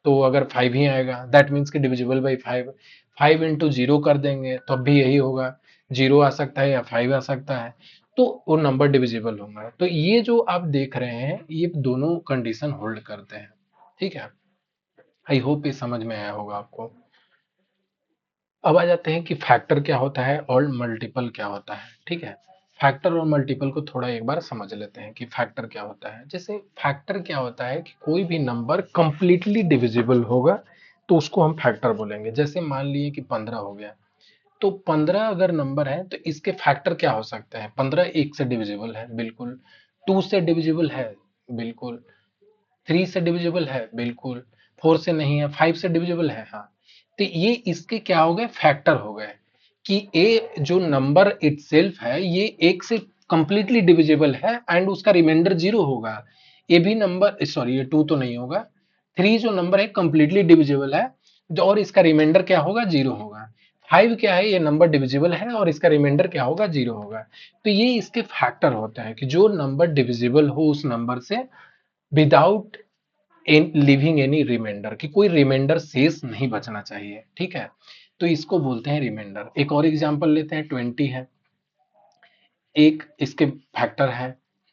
तो अगर 5 ही आएगा, दैट मीन्स कि डिविजिबल बाई 5। 5 इंटू 0 कर देंगे तो अब भी यही होगा, 0 आ सकता है या 5 आ सकता है, तो वो नंबर डिविजिबल होंगे। तो ये जो आप देख रहे हैं ये दोनों कंडीशन होल्ड करते हैं। ठीक है, आई होप ये समझ में आया होगा आपको। अब आ जाते हैं कि फैक्टर क्या होता है और मल्टीपल क्या होता है। ठीक है, फैक्टर और मल्टीपल को थोड़ा एक बार समझ लेते हैं कि फैक्टर क्या होता है। जैसे फैक्टर क्या होता है कि कोई भी नंबर कंप्लीटली डिविजिबल होगा तो उसको हम फैक्टर बोलेंगे। जैसे मान लिए कि 15 हो गया, तो 15 अगर नंबर है तो इसके फैक्टर क्या हो सकते हैं। 15 एक से डिविजिबल है बिल्कुल, 2 से डिविजिबल है बिल्कुल, 3 से डिविजिबल है बिल्कुल, 4 से नहीं है, 5 से डिविजिबल है हाँ। तो ये इसके क्या हो गए, फैक्टर हो गए कि ए जो नंबर इटसेल्फ है ये एक से कंप्लीटली डिविजिबल है एंड उसका रिमाइंडर 0 होगा। ए भी नंबर, सॉरी ये 2 तो नहीं होगा, 3 जो नंबर है कंप्लीटली डिविजिबल है और इसका रिमाइंडर क्या होगा, 0 होगा। 5 क्या है, ये नंबर डिविजिबल है और इसका रिमाइंडर क्या होगा, 0 होगा। तो ये इसके फैक्टर होते हैं कि जो नंबर डिविजिबल हो उस नंबर से विदाउट लिविंग एनी रिमाइंडर, कि कोई रिमाइंडर शेष नहीं बचना चाहिए। ठीक है, तो इसको बोलते हैं रिमाइंडर। एक और एग्जांपल लेते हैं, 20 है, एक इसके फैक्टर है,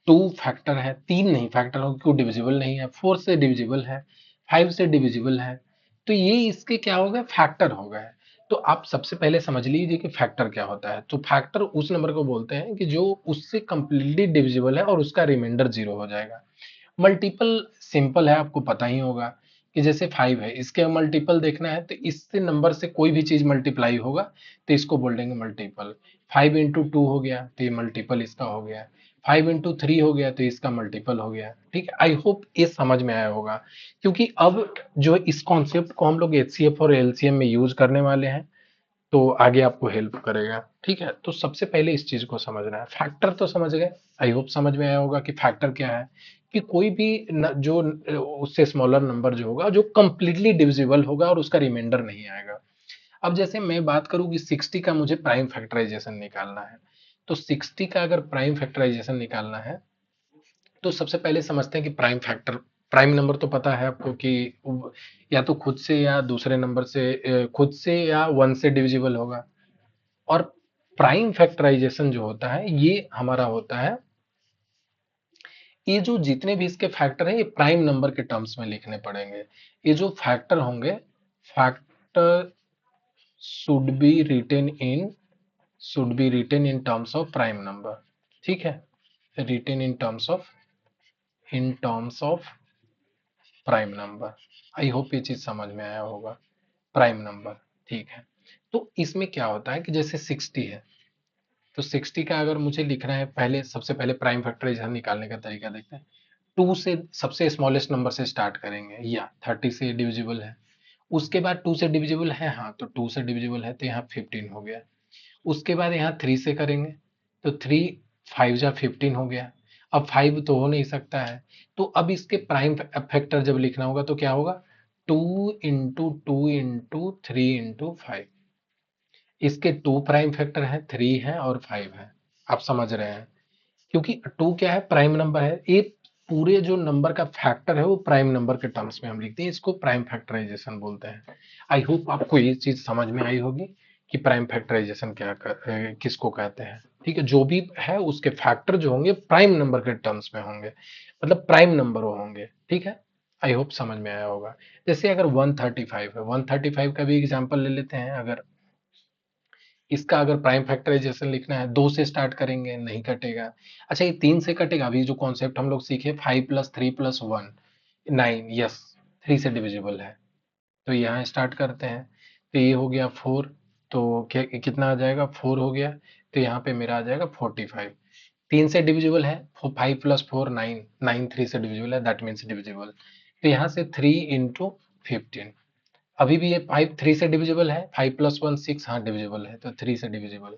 2 फैक्टर है, 3 नहीं फैक्टर हो क्यों, डिविजिबल नहीं है, 4 से डिविजिबल है, 5 से डिविजिबल है, तो ये इसके क्या हो गए, फैक्टर हो गए। तो आप सबसे पहले समझ लीजिए कि फैक्टर क्या होता है। तो फैक्टर उस नंबर को बोलते हैं कि जो उससे कंप्लीटली डिविजिबल है और उसका रिमाइंडर 0 हो जाएगा। मल्टीपल सिंपल है, आपको पता ही होगा कि जैसे 5 है, इसके मल्टीपल देखना है तो इससे नंबर से कोई भी चीज मल्टीप्लाई होगा तो इसको बोल देंगे मल्टीपल। 5 इंटू 2 हो गया तो ये मल्टीपल इसका हो गया, 5 इंटू 3 हो गया तो इसका मल्टीपल हो गया। ठीक है, आई होप ये समझ में आया होगा। क्योंकि अब जो इस कॉन्सेप्ट को हम लोग एचसीएफ और एलसीएम में यूज करने वाले हैं तो आगे आपको हेल्प करेगा। ठीक है, तो सबसे पहले इस चीज को समझना है। फैक्टर तो समझ गए, आई होप समझ में आया होगा कि फैक्टर क्या है, कि कोई भी जो उससे स्मॉलर नंबर जो होगा जो कंप्लीटली डिविजिबल होगा और उसका रिमाइंडर नहीं आएगा। अब जैसे मैं बात करूं कि 60 का मुझे प्राइम फैक्टराइजेशन निकालना है, तो 60 का अगर प्राइम फैक्टराइजेशन निकालना है तो सबसे पहले समझते हैं कि प्राइम फैक्टर, प्राइम नंबर तो पता है आपको कि या तो खुद से या दूसरे नंबर से, खुद से या 1 से डिविजिबल होगा। और प्राइम फैक्टराइजेशन जो होता है ये हमारा होता है, ये जो जितने भी इसके फैक्टर हैं ये प्राइम नंबर के टर्म्स में लिखने पड़ेंगे। ये जो फैक्टर होंगे, factor should be written in, should be written in terms of prime number. ठीक है, written in terms of prime number. I hope ये चीज समझ में आया होगा, प्राइम नंबर। ठीक है, तो इसमें क्या होता है कि जैसे 60 है, तो 60 का अगर मुझे लिखना है, पहले सबसे पहले प्राइम फैक्टराइजेशन निकालने का तरीका देखते हैं। 2 से सबसे स्मॉलेस्ट नंबर से स्टार्ट करेंगे, या 30 से डिविजिबल है, उसके बाद 2 से डिविजिबल है, हाँ तो 2 से डिविजिबल है तो यहाँ 15 हो गया। उसके बाद यहाँ 3 से करेंगे तो 3 5 जा 15 हो गया। अब 5 तो हो नहीं सकता है, तो अब इसके प्राइम फैक्टर जब लिखना होगा तो क्या होगा, 2 इंटू 2 इंटू 3 इंटू 5। इसके 2 प्राइम फैक्टर है, 3 है और 5 है। आप समझ रहे हैं, क्योंकि 2 क्या है, प्राइम नंबर है। ये पूरे जो नंबर का फैक्टर है वो प्राइम नंबर के टर्म्स में हम लिखते हैं, इसको प्राइम फैक्टराइजेशन बोलते हैं। आई होप आपको ये चीज समझ में आई होगी कि प्राइम फैक्टराइजेशन किसको कहते हैं। ठीक है, जो भी है उसके फैक्टर जो होंगे प्राइम नंबर के टर्म्स में होंगे, मतलब प्राइम नंबर वो होंगे। ठीक है, आई होप समझ में आया होगा। जैसे अगर 135 है, 135 का भी एग्जाम्पल ले लेते हैं। अगर इसका अगर प्राइम फैक्टराइजेशन लिखना है, 2 से स्टार्ट करेंगे, नहीं कटेगा। अच्छा, ये 3 से कटेगा। अभी जो कॉन्सेप्ट हम लोग सीखे, 5 + 3 + 1 9, यस 3 से डिविजिबल है। तो यहाँ स्टार्ट करते हैं, तो ये हो गया 4, तो क्या कितना आ जाएगा, 4 हो गया, तो यहाँ पे मेरा आ जाएगा 45। 3 से डिविजिबल है, 5 प्लस 4 9, 9 3 से डिविजिबल है, दैट मीन्स डिविजिबल। तो यहाँ से 3 इंटू 15, अभी भी ये 5 3 से डिविजिबल है, 5 प्लस 1 6, हाँ डिविजिबल है, तो 3 से डिविजिबल,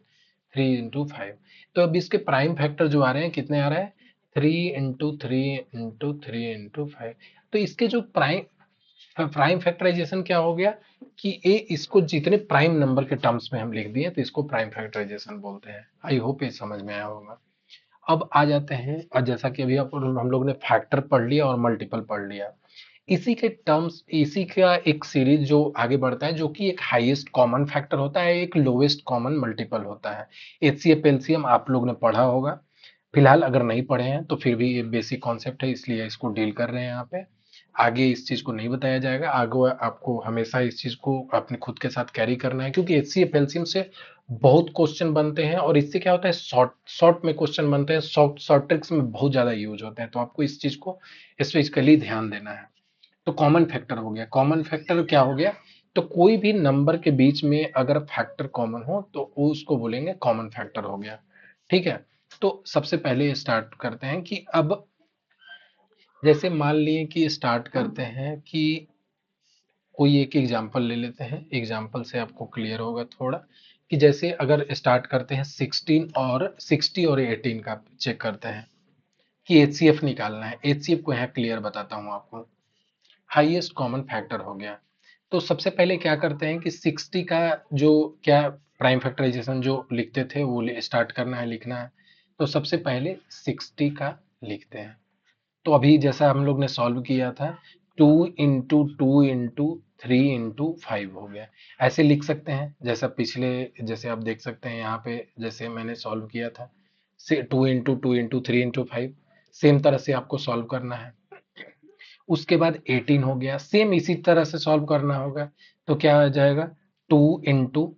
3 इंटू 5। तो अब इसके प्राइम फैक्टर जो आ रहे हैं कितने आ रहे हैं, 3 इंटू 3 इंटू 3 इंटू 5। तो इसके जो प्राइम प्राइम फैक्टराइजेशन क्या हो गया कि ये इसको जितने प्राइम नंबर के टर्म्स में हम लिख दिए तो इसको प्राइम फैक्टराइजेशन बोलते हैं। आई होप ये समझ में आया होगा। अब आ जाते हैं, और जैसा कि अभी हम लोग ने फैक्टर पढ़ लिया और मल्टीपल पढ़ लिया, इसी के टर्म्स, इसी का एक सीरीज जो आगे बढ़ता है, जो कि एक हाईएस्ट कॉमन फैक्टर होता है, एक लोवेस्ट कॉमन मल्टीपल होता है। एचसीएफ एलसीएम आप लोग ने पढ़ा होगा, फिलहाल अगर नहीं पढ़े हैं तो फिर भी ये बेसिक कॉन्सेप्ट है, इसलिए इसको डील कर रहे हैं यहाँ पे। आगे इस चीज को नहीं बताया जाएगा, आगे आपको हमेशा इस चीज को अपने खुद के साथ कैरी करना है, क्योंकि एचसीएफ एलसीएम से बहुत क्वेश्चन बनते हैं, और इससे क्या होता है, शॉर्ट शॉर्ट में क्वेश्चन बनते हैं, शॉर्ट शॉर्ट ट्रिक्स में बहुत ज्यादा यूज होते हैं, तो आपको इस चीज को स्पेसिफिकली ध्यान देना है। तो कॉमन फैक्टर हो गया, कॉमन फैक्टर क्या हो गया, तो कोई भी नंबर के बीच में अगर फैक्टर कॉमन हो तो वो उसको बोलेंगे कॉमन फैक्टर हो गया। ठीक है, तो सबसे पहले स्टार्ट करते हैं कि अब जैसे मान लिए कि स्टार्ट करते हैं कि कोई एक एग्जांपल ले लेते हैं, एग्जांपल से आपको क्लियर होगा थोड़ा, कि जैसे अगर स्टार्ट करते हैं 16 और 60 और 18 का चेक करते हैं कि एचसीएफ निकालना है। एचसीएफ को यहाँ क्लियर बताता हूँ आपको, हाईएस्ट कॉमन फैक्टर हो गया। तो सबसे पहले क्या करते हैं कि 60 का जो क्या प्राइम फैक्टराइजेशन जो लिखते थे वो स्टार्ट करना है, लिखना है। तो सबसे पहले 60 का लिखते हैं। तो अभी जैसा हम लोग ने सॉल्व किया था, 2 इंटू 2 इंटू 3 इंटू 5 हो गया। ऐसे लिख सकते हैं जैसा पिछले, जैसे आप देख सकते हैं यहाँ पे जैसे मैंने सॉल्व किया था, से 2 इंटू 2 इंटू 3 इंटू 5, सेम तरह से आपको सॉल्व करना है। उसके बाद 18 हो गया, सेम इसी तरह से सॉल्व करना होगा। तो क्या आ जाएगा, 2 इंटू,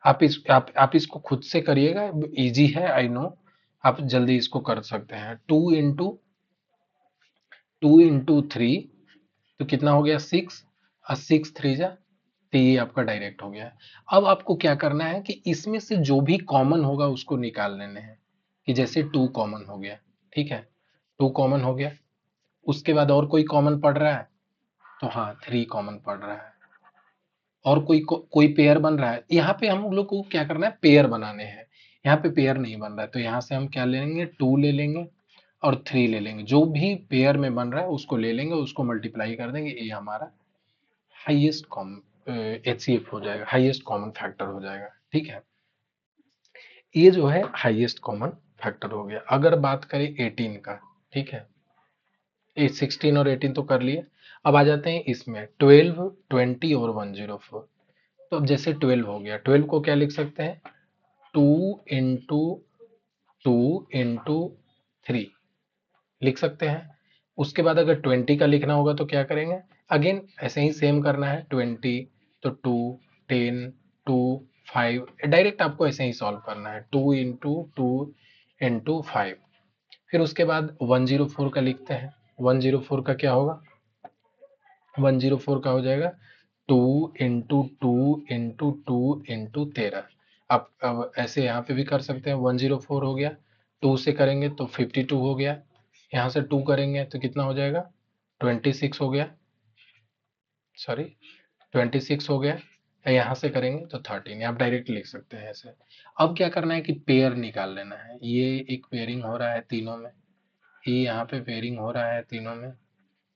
आप इसको खुद से करिएगा, इजी है आई नो, आप जल्दी इसको कर सकते हैं। 2 इंटू 3, तो कितना हो गया, 6, और 6 3 जा, तो ये आपका डायरेक्ट हो गया। अब आपको क्या करना है कि इसमें से जो भी कॉमन होगा उसको निकाल लेने हैं, कि जैसे 2 कॉमन हो गया, ठीक है, 2 कॉमन हो गया। उसके बाद और कोई कॉमन पड़ रहा है, तो हाँ 3 कॉमन पड़ रहा है। और कोई पेयर बन रहा है, यहाँ पे हम लोग को क्या करना है, पेयर बनाने हैं। यहाँ पे पेयर नहीं बन रहा है, तो यहाँ से हम क्या ले लेंगे, 2 ले लेंगे और 3 ले लेंगे, जो भी पेयर में बन रहा है उसको ले लेंगे, उसको मल्टीप्लाई कर देंगे, ये हमारा हाईएस्ट कॉमन एचसीएफ हो जाएगा, हाईएस्ट कॉमन फैक्टर हो जाएगा। ठीक है, ये जो है हाईएस्ट कॉमन फैक्टर हो गया। अगर बात करें 18 का, ठीक है, 16 और 18 तो कर लिए। अब आ जाते हैं इसमें 12 20 और 104। तो अब जैसे 12 हो गया, 12 को क्या लिख सकते हैं, 2 इंटू 2 इंटू 3 लिख सकते हैं। उसके बाद अगर 20 का लिखना होगा तो क्या करेंगे, अगेन ऐसे ही सेम करना है, 20 तो 2, 10, 2, 5, डायरेक्ट आपको ऐसे ही सॉल्व करना है, 2 इंटू 2 इंटू 5। फिर उसके बाद 104 का लिखते हैं, 104 का क्या होगा, 104 का हो जाएगा 2 इंटू 2 इंटू 2 इंटू 13। अब ऐसे यहाँ पे भी कर सकते हैं, 104 हो गया, 2 से करेंगे तो 52 हो गया, यहाँ से 2 करेंगे तो कितना हो जाएगा, 26 हो गया, सॉरी 26 हो गया, यहाँ से करेंगे तो 13, आप डायरेक्ट लिख सकते हैं ऐसे। अब क्या करना है कि पेयर निकाल लेना है, ये एक पेयरिंग हो रहा है तीनों में, ये यहाँ पे पेयरिंग हो रहा है तीनों में,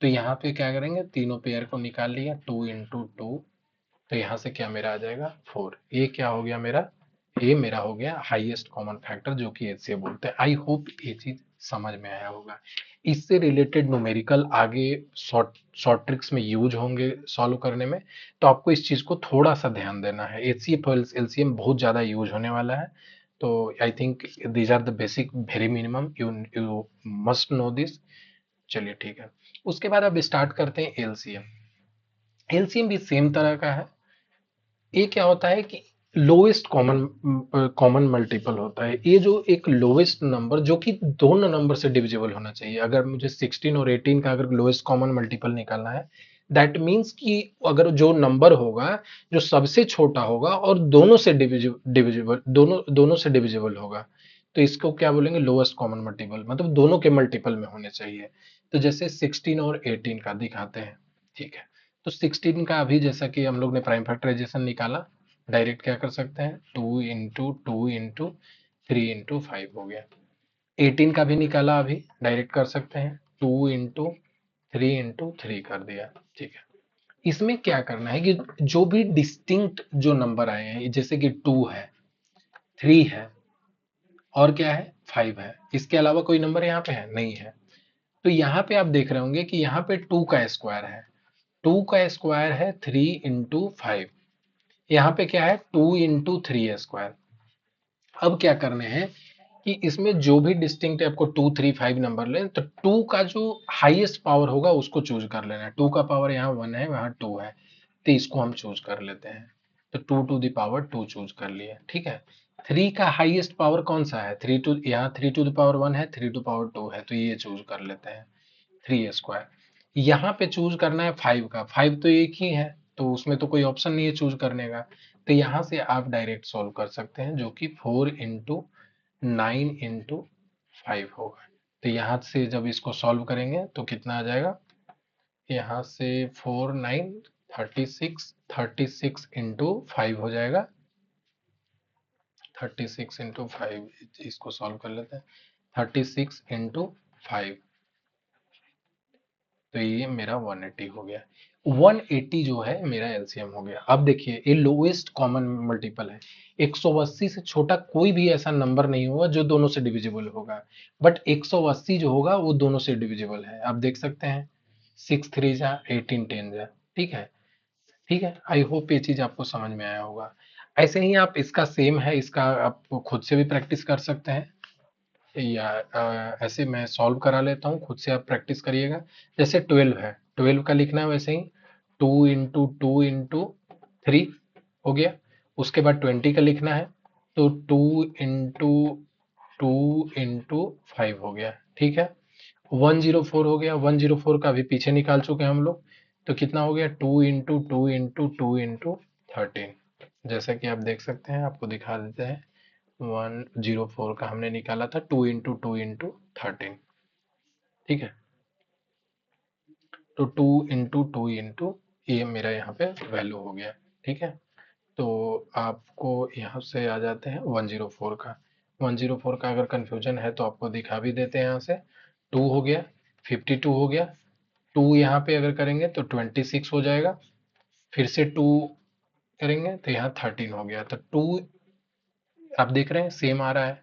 तो यहाँ पे क्या करेंगे, तीनों पेयर को निकाल लिया, 2 इंटू 2, तो यहाँ से क्या मेरा आ जाएगा 4। ये क्या हो गया मेरा, ये मेरा हो गया हाईएस्ट कॉमन फैक्टर, जो कि एच से बोलते हैं। आई होप ये चीज समझ में आया होगा। इससे रिलेटेड न्यूमेरिकल आगे शॉर्ट शॉर्ट ट्रिक्स में यूज होंगे सॉल्व करने में, तो आपको इस चीज को थोड़ा सा ध्यान देना है। एचसीएफ और एलसीएम बहुत ज्यादा यूज होने वाला है, तो I think these are the basic very minimum, you you must know this. चलिए ठीक है, उसके बाद अब स्टार्ट करते हैं एलसीएम। एलसीएम भी सेम तरह का है। ये क्या होता है कि लोएस्ट कॉमन कॉमन मल्टीपल होता है, ये जो एक लोएस्ट नंबर जो कि दोनों नंबर से डिविजिबल होना चाहिए। अगर मुझे 16 और 18 का अगर लोएस्ट कॉमन मल्टीपल निकालना है, दैट मीन्स कि अगर जो नंबर होगा जो सबसे छोटा होगा और दोनों से डिविजिबल दोनों से डिविजिबल होगा, तो इसको क्या बोलेंगे, लोएस्ट कॉमन मल्टीपल, मतलब दोनों के मल्टीपल में होने चाहिए। तो जैसे 16 और 18 का दिखाते हैं, ठीक है। तो 16 का अभी जैसा कि हम लोग ने प्राइम फैक्टराइजेशन निकाला, डायरेक्ट क्या कर सकते हैं, 2 इंटू 2 इंटू 3 इंटू 5 हो गया। 18 का भी निकाला, अभी डायरेक्ट कर सकते हैं, 2 इंटू 3 इंटू 3 कर दिया, ठीक है। इसमें क्या करना है कि जो भी डिस्टिंक्ट जो नंबर आए हैं, जैसे कि 2 है, 3 है, और क्या है, 5 है, इसके अलावा कोई नंबर यहाँ पे है नहीं है। तो यहाँ पे आप देख रहे होंगे कि यहाँ पे 2 का स्क्वायर है, 2 का स्क्वायर है 3 इंटू 5। यहाँ पे क्या है, 2 इंटू 3 स्क्वायर। अब क्या करने हैं कि इसमें जो भी डिस्टिंक्ट है, आपको 2 3 5 नंबर लें, तो 2 का जो हाईएस्ट पावर होगा उसको चूज कर लेना है। 2 का पावर यहाँ 1 है, वहाँ 2 है, तो इसको हम चूज कर लेते हैं। तो 2 टू द पावर 2 चूज कर लिए, ठीक है। 3 का हाईएस्ट पावर कौन सा है, 3 टू, यहाँ 3 टू द पावर 1 है, 3 टू पावर 2 है, तो ये चूज कर लेते हैं, 3 स्क्वायर। यहाँ पे चूज करना है 5 का, 5 तो एक ही है, तो उसमें तो कोई ऑप्शन नहीं है चूज करने का। तो यहाँ से आप डायरेक्ट सॉल्व कर सकते हैं, जो कि 4 इंटू 9 इंटू 5 होगा। तो यहाँ से जब इसको सॉल्व करेंगे तो कितना आ जाएगा, यहाँ से 4 9 36, 36 इंटू 5 हो जाएगा, 36 इंटू 5, इसको सॉल्व कर लेते हैं, 36 इंटू 5, तो ये मेरा 180 हो गया। 180 जो है मेरा एलसीएम हो गया। अब देखिए, ये लोएस्ट कॉमन मल्टीपल है, 180 से छोटा कोई भी ऐसा नंबर नहीं होगा जो दोनों से डिविजिबल होगा, बट 180 जो होगा वो दोनों से डिविजिबल है। आप देख सकते हैं, 6 3 जा 18 10 जा, ठीक है। ठीक है, आई होप ये चीज आपको समझ में आया होगा। ऐसे ही आप इसका सेम है, इसका आप खुद से भी प्रैक्टिस कर सकते हैं, या ऐसे मैं सॉल्व करा लेता हूँ, खुद से आप प्रैक्टिस करिएगा। जैसे 12 है, 12 का लिखना है वैसे ही, 2 इंटू 2 इंटू 3 हो गया। उसके बाद 20 का लिखना है, तो 2 इंटू 2 इंटू 5 हो गया, ठीक है। 104 हो गया, 104 का अभी पीछे निकाल चुके हैं हम लोग, तो कितना हो गया, 2 इंटू 2 इंटू 2 इंटू 13, जैसा कि आप देख सकते हैं, आपको दिखा देते हैं। 104 का हमने निकाला था, 2 इंटू 2 इंटू 13, ठीक है। तो 2 इंटू 2 इंटू, ये मेरा यहाँ पे वैल्यू हो गया, ठीक है। तो आपको यहाँ से आ जाते हैं 104 का, 104 का अगर कंफ्यूजन है तो आपको दिखा भी देते हैं। यहाँ से 2 हो गया, 52 हो गया, 2 यहाँ पे अगर करेंगे तो 26 हो जाएगा, फिर से 2 करेंगे तो यहाँ 13 हो गया। तो 2, आप देख रहे हैं सेम आ रहा है।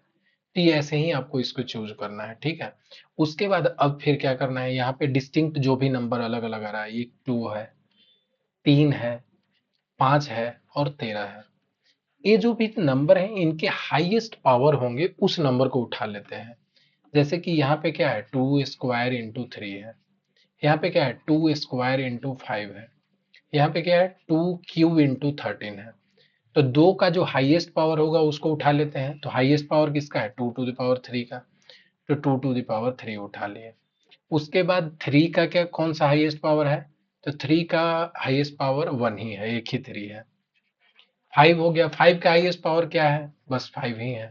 तो ये ऐसे ही आपको इसको चूज करना है, ठीक है। उसके बाद अब फिर क्या करना है, यहाँ पे डिस्टिंक्ट जो भी नंबर अलग अलग आ रहा है, ये 2 है, 3 है, 5 है और 13 है, ये जो भी नंबर है इनके हाईएस्ट पावर होंगे उस नंबर को उठा लेते हैं। जैसे कि यहाँ पे क्या है, 2 स्क्वायर इंटू 3 है, यहाँ पे क्या है, 2 स्क्वायर इंटू 5 है, यहाँ पे क्या है, 2 क्यूब इंटू 13 है। तो 2 का जो हाईएस्ट पावर होगा उसको उठा लेते हैं। तो हाईएस्ट पावर किसका है, 2 टू द पावर 3 का, तो 2 टू द पावर 3 उठा लिए। उसके बाद 3 का क्या, कौन सा हाईएस्ट पावर है, तो 3 का हाईएस्ट पावर 1 ही है, एक ही 3 है। 5 हो गया, 5 का हाईएस्ट पावर क्या है, बस 5 ही है।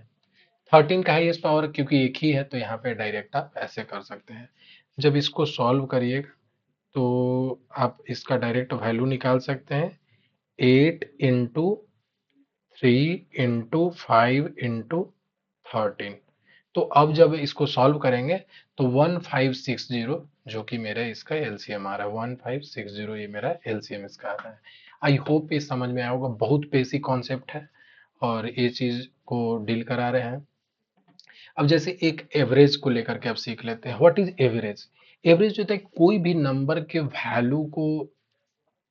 13 का हाईएस्ट पावर क्योंकि एक ही है, तो यहाँ पे डायरेक्ट आप ऐसे कर सकते हैं। जब इसको सॉल्व करिएगा तो आप इसका डायरेक्ट वैल्यू निकाल सकते हैं, 8 इंटू 3 इंटू 5 इंटू 13। तो अब जब इसको सॉल्व करेंगे तो 1560, जो कि मेरा इसका एलसीएम आ रहा है, 1560 ये मेरा एलसीएम इसका आ रहा है। आई होप ये समझ में आया होगा, बहुत बेसिक कॉन्सेप्ट है और ये चीज को डील करा रहे हैं। अब जैसे एक एवरेज को लेकर के आप सीख लेते हैं, व्हाट इज एवरेज। एवरेज जो है, कोई भी नंबर के वैल्यू को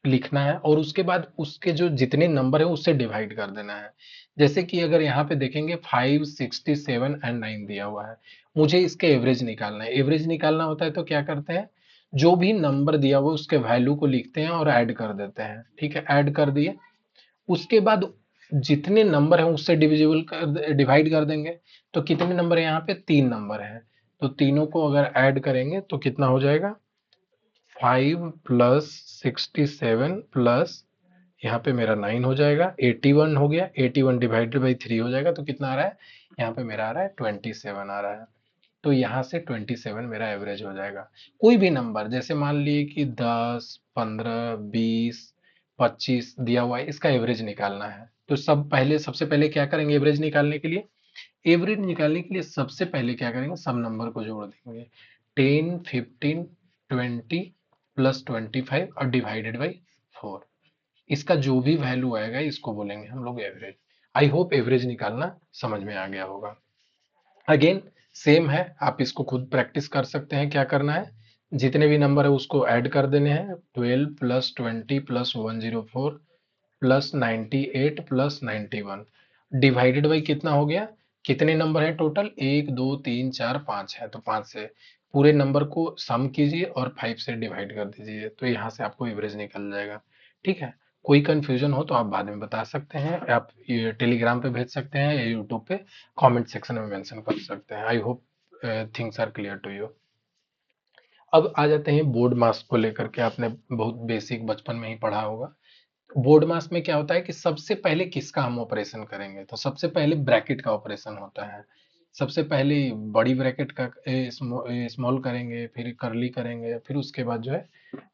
लिखना है और उसके बाद उसके जो जितने नंबर है उससे डिवाइड कर देना है। जैसे कि अगर यहाँ पे देखेंगे 5 67 एंड 9 दिया हुआ है, मुझे इसके एवरेज निकालना है। एवरेज निकालना होता है तो क्या करते हैं, जो भी नंबर दिया हुआ उसके वैल्यू को लिखते हैं और ऐड कर देते हैं, ठीक है। ऐड कर दिए, उसके बाद जितने नंबर है उससे डिविजिबल कर डिवाइड कर देंगे। तो कितने नंबर है यहाँ पे, 3 नंबर है, तो तीनों को अगर ऐड करेंगे तो कितना हो जाएगा, 5 प्लस 67 प्लस यहाँ पे मेरा 9 हो जाएगा, 81 हो गया, 81 डिवाइडेड बाई 3 हो जाएगा, तो कितना आ रहा है, यहाँ पे मेरा आ रहा है 27 आ रहा है। तो यहाँ से 27 मेरा एवरेज हो जाएगा। कोई भी नंबर, जैसे मान लिए कि 10, 15, 20, 25 दिया हुआ है, इसका एवरेज निकालना है। तो सबसे पहले क्या करेंगे एवरेज निकालने के लिए? एवरेज निकालने के लिए सबसे पहले क्या करेंगे, सब नंबर को जोड़ देंगे। 10, 15, 20 प्लस 25 और डिवाइडेड बाई 4। इसका जो भी वैल्यू आएगा इसको बोलेंगे हम लोग एवरेज। आई होप एवरेज निकालना समझ में आ गया होगा। अगेन सेम है, आप इसको खुद प्रैक्टिस कर सकते हैं। क्या करना है, जितने भी नंबर है उसको ऐड कर देने हैं। 12 plus 20 plus 104 plus 98 plus 91 divided by कितना हो गया, कितने नंबर है टोटल, 1 2 3 4 5 है, तो 5 से पूरे नंबर को सम कीजिए और 5 से डिवाइड कर दीजिए, तो यहाँ से आपको एवरेज निकल जाएगा। ठीक है, कोई कंफ्यूजन हो तो आप बाद में बता सकते हैं, आप ये टेलीग्राम पे भेज सकते हैं या यूट्यूब पे कमेंट सेक्शन में मेंशन कर सकते हैं। I hope things are clear to you. अब आ जाते हैं बोर्ड मास को लेकर के, आपने बहुत बेसिक बचपन में ही पढ़ा होगा। बोर्ड मास में क्या होता है कि सबसे पहले किसका हम ऑपरेशन करेंगे, तो सबसे पहले ब्रैकेट का ऑपरेशन होता है। सबसे पहले बड़ी ब्रैकेट का स्मॉल करेंगे, फिर करली करेंगे, फिर उसके बाद जो है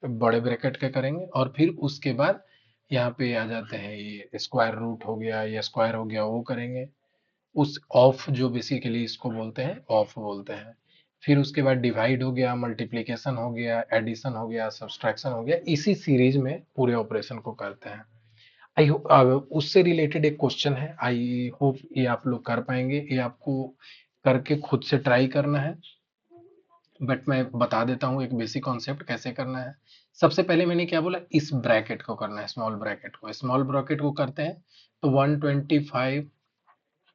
बड़े ब्रैकेट का करेंगे, और फिर उसके बाद यहाँ पे आ जाते हैं ये स्क्वायर रूट हो गया या स्क्वायर हो गया वो करेंगे। उस ऑफ जो बेसिकली इसको बोलते हैं ऑफ बोलते हैं। फिर उसके बाद डिवाइड हो गया, मल्टीप्लिकेशन हो गया, एडिशन हो गया, सब्सट्रैक्शन हो गया, इसी सीरीज में पूरे ऑपरेशन को करते हैं। आई होप उससे रिलेटेड एक क्वेश्चन है, आई होप ये आप लोग कर पाएंगे। ये आपको करके खुद से ट्राई करना है, बट मैं बता देता हूँ एक बेसिक कॉन्सेप्ट कैसे करना है। सबसे पहले मैंने क्या बोला, इस ब्रैकेट को करना है, स्मॉल ब्रैकेट को करते हैं। तो 125,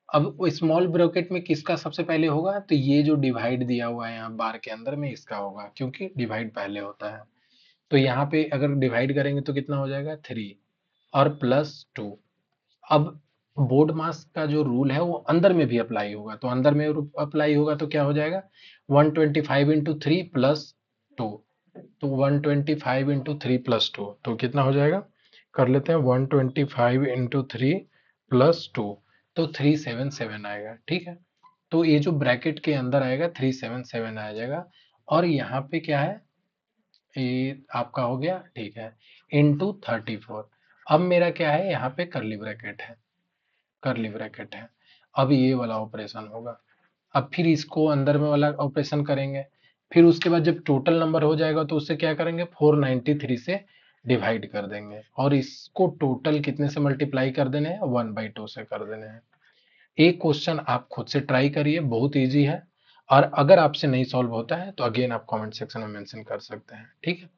अब वो स्मॉल ब्रैकेट में किसका सबसे पहले होगा, तो ये जो डिवाइड दिया हुआ है यहाँ बार के अंदर में इसका होगा, क्योंकि डिवाइड पहले होता है। तो यहाँ पे अगर डिवाइड करेंगे तो कितना हो जाएगा, 3 और प्लस 2। अब बोर्ड मास का जो रूल है वो अंदर में भी अप्लाई होगा, तो अंदर में अप्लाई होगा तो क्या हो जाएगा, 125 इंटू 3 प्लस 2। तो 125 इंटू 3 प्लस 2 तो कितना हो जाएगा, कर लेते हैं 125 इंटू 3 प्लस 2, तो 377 आएगा। ठीक है, तो ये जो ब्रैकेट के अंदर आएगा 377 आ जाएगा। और यहाँ पे क्या है, ये आपका हो गया, ठीक है, इंटू 34। अब मेरा क्या है, यहाँ पे करली ब्रैकेट है, अब ये वाला ऑपरेशन होगा। अब फिर इसको अंदर में वाला ऑपरेशन करेंगे। फिर उसके बाद जब टोटल नंबर हो जाएगा तो उससे क्या करेंगे, 493 से डिवाइड कर देंगे, और इसको टोटल कितने से मल्टीप्लाई कर देने हैं, 1/2 से कर देने हैं। एक क्वेश्चन आप खुद से ट्राई करिए, बहुत इजी है। और अगर आपसे नहीं सॉल्व होता है तो अगेन आप कमेंट सेक्शन में मेंशन कर सकते हैं। ठीक है,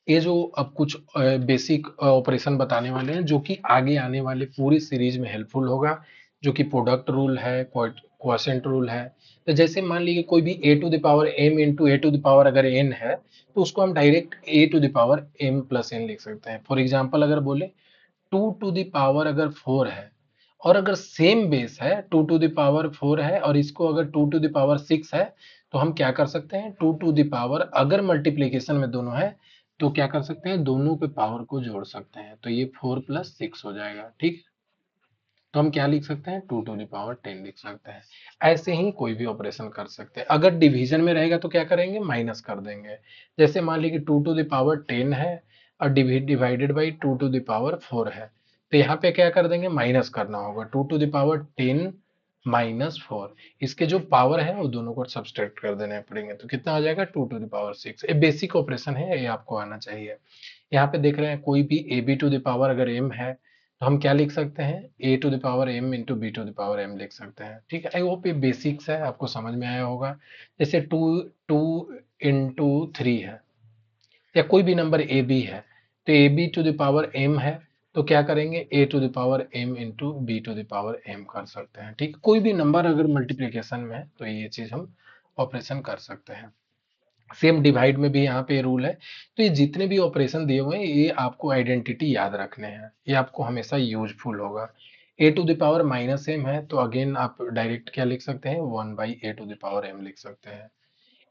ये जो अब कुछ बेसिक ऑपरेशन बताने वाले हैं जो कि आगे आने वाले पूरी सीरीज में हेल्पफुल होगा, जो कि प्रोडक्ट रूल है, क्वोशंट रूल है। तो जैसे मान लीजिए कोई भी a to the power m into a to the power अगर एन है, तो उसको हम direct a to the power m plus n लिख सकते हैं। फॉर एग्जाम्पल अगर बोले 2 टू द पावर अगर 4 है, और अगर सेम बेस है 2 टू द पावर 4 है, और इसको अगर 2 टू द पावर 6 है, तो हम क्या कर सकते हैं, 2 टू द पावर अगर मल्टीप्लीकेशन में दोनों है तो क्या कर सकते हैं, दोनों के पावर को जोड़ सकते हैं, तो ये 4 प्लस 6 हो जाएगा। ठीक, तो हम क्या लिख सकते हैं, 2 टू द पावर 10 लिख सकते हैं। ऐसे ही कोई भी ऑपरेशन कर सकते हैं। अगर डिवीजन में रहेगा तो क्या करेंगे, माइनस कर देंगे। जैसे मान लीजिए 2 टू द पावर 10 है और divided by 2 to the power 4 है, तो यहाँ पे क्या कर देंगे, माइनस करना होगा, 2 टू द पावर 10 माइनस 4। इसके जो पावर है वो दोनों को सब्सट्रैक्ट कर देने पड़ेंगे, तो कितना आ जाएगा, 2 टू द पावर 6। ये बेसिक ऑपरेशन है, ये आपको आना चाहिए। यहाँ पे देख रहे हैं कोई भी a b to the power अगर एम है, तो हम क्या लिख सकते हैं, a to the power m into b to the power m लिख सकते हैं। ठीक है, आई होप ये बेसिक्स है, आपको समझ में आया होगा। जैसे 2 2 इंटू 3 है, या कोई भी नंबर ए बी है, तो a b to the power m है, तो क्या करेंगे, a to the power m into b to the power m कर सकते हैं। ठीक, कोई भी नंबर अगर मल्टीप्लीकेशन में है तो ये चीज हम ऑपरेशन कर सकते हैं। सेम डिवाइड में भी यहाँ पे रूल है। तो ये जितने भी ऑपरेशन दिए हुए हैं ये आपको आइडेंटिटी याद रखने हैं, ये आपको हमेशा यूजफुल होगा। A to the power minus m है, तो अगेन आप डायरेक्ट क्या लिख सकते हैं, 1/a to the power m लिख सकते हैं।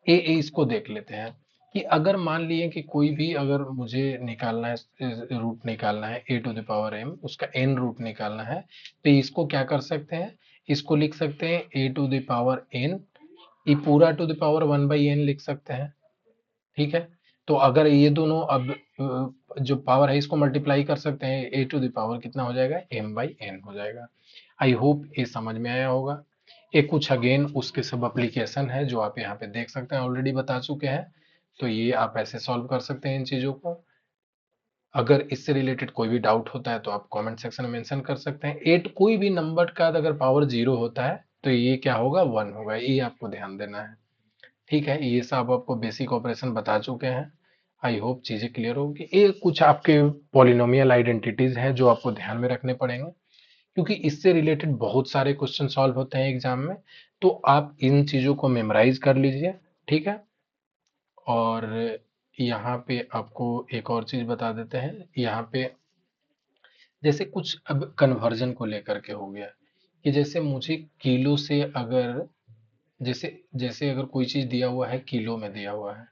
ए इसको देख लेते हैं। कि अगर मान लिए कि कोई भी अगर मुझे निकालना है, रूट निकालना है ए टू द पावर एम, उसका एन रूट निकालना है, तो इसको क्या कर सकते हैं, इसको लिख सकते हैं a to the power n, ये पूरा to the power one by n लिख सकते हैं। ठीक है, तो अगर ये दोनों अब जो पावर है इसको मल्टीप्लाई कर सकते हैं, ए टू द पावर कितना हो जाएगा, एम बाई एन हो जाएगा। आई होप ये समझ में आया होगा। ये कुछ अगेन उसके सब एप्लीकेशन है जो आप यहाँ पे देख सकते हैं, ऑलरेडी बता चुके हैं। तो ये आप ऐसे सॉल्व कर सकते हैं इन चीजों को। अगर इससे रिलेटेड कोई भी डाउट होता है तो आप कमेंट सेक्शन में मेंशन कर सकते हैं। एट कोई भी नंबर का अगर पावर जीरो होता है तो ये क्या होगा, वन होगा, ये आपको ध्यान देना है। ठीक है, ये सब आपको बेसिक ऑपरेशन बता चुके हैं। आई होप चीजें क्लियर होगी। ये कुछ आपके पॉलिनोमियल आइडेंटिटीज हैं जो आपको ध्यान में रखने पड़ेंगे, क्योंकि इससे रिलेटेड बहुत सारे क्वेश्चन सॉल्व होते हैं एग्जाम में। तो आप इन चीजों को मेमोराइज कर लीजिए। ठीक है, और यहाँ पे आपको एक और चीज बता देते हैं। यहाँ पे जैसे कुछ अब कन्वर्जन को लेकर के हो गया, कि जैसे मुझे किलो से अगर, जैसे जैसे अगर कोई चीज दिया हुआ है किलो में दिया हुआ है,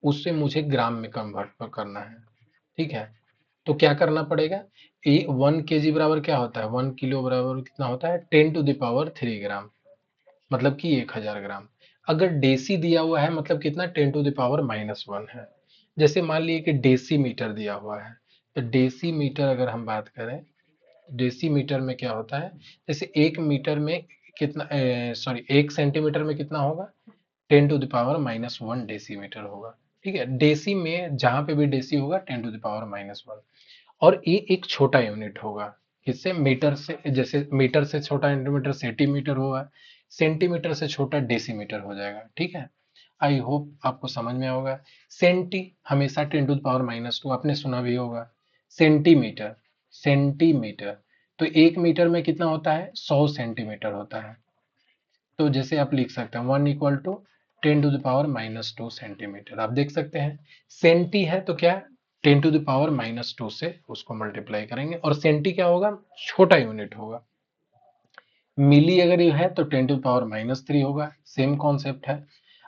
उससे मुझे ग्राम में कन्वर्ट करना है। ठीक है, तो क्या करना पड़ेगा, ए 1 kg बराबर क्या होता है, 1 किलो बराबर कितना होता है, 10⁻³ ग्राम, मतलब कि 1000 ग्राम। अगर डेसी दिया हुआ है मतलब कितना, 10⁻⁻1 है। जैसे मान लिए कि डेसी मीटर दिया हुआ है, तो डेसी मीटर अगर हम बात करें, डेसी मीटर में क्या होता है, जैसे 1 मीटर में कितना, सॉरी 1 सेंटीमीटर में कितना होगा, 10⁻⁻1 डेसीमीटर होगा। ठीक है, डेसी में जहां पे भी डेसी होगा 10⁻⁻1। और ये एक छोटा यूनिट होगा, किससे, मीटर से, जैसे मीटर से छोटा सेंटीमीटर सेंटीमीटर होगा, सेंटीमीटर से छोटा डेसीमीटर हो जाएगा। ठीक है, आई होप आपको समझ में होगा। सेंटी हमेशा 10⁻⁻2, आपने सुना भी होगा। सेंटीमीटर, सेंटीमीटर, तो 1 मीटर में कितना होता है, 100 सेंटीमीटर होता है। तो जैसे आप लिख सकते हैं 1 = 10⁻⁻2 सेंटीमीटर, आप देख सकते हैं। सेंटी है तो क्या, 10⁻⁻2 से उसको मल्टीप्लाई करेंगे, और सेंटी क्या होगा, छोटा यूनिट होगा। मिली अगर ये है तो 10⁻³ होगा, सेम कॉन्सेप्ट है।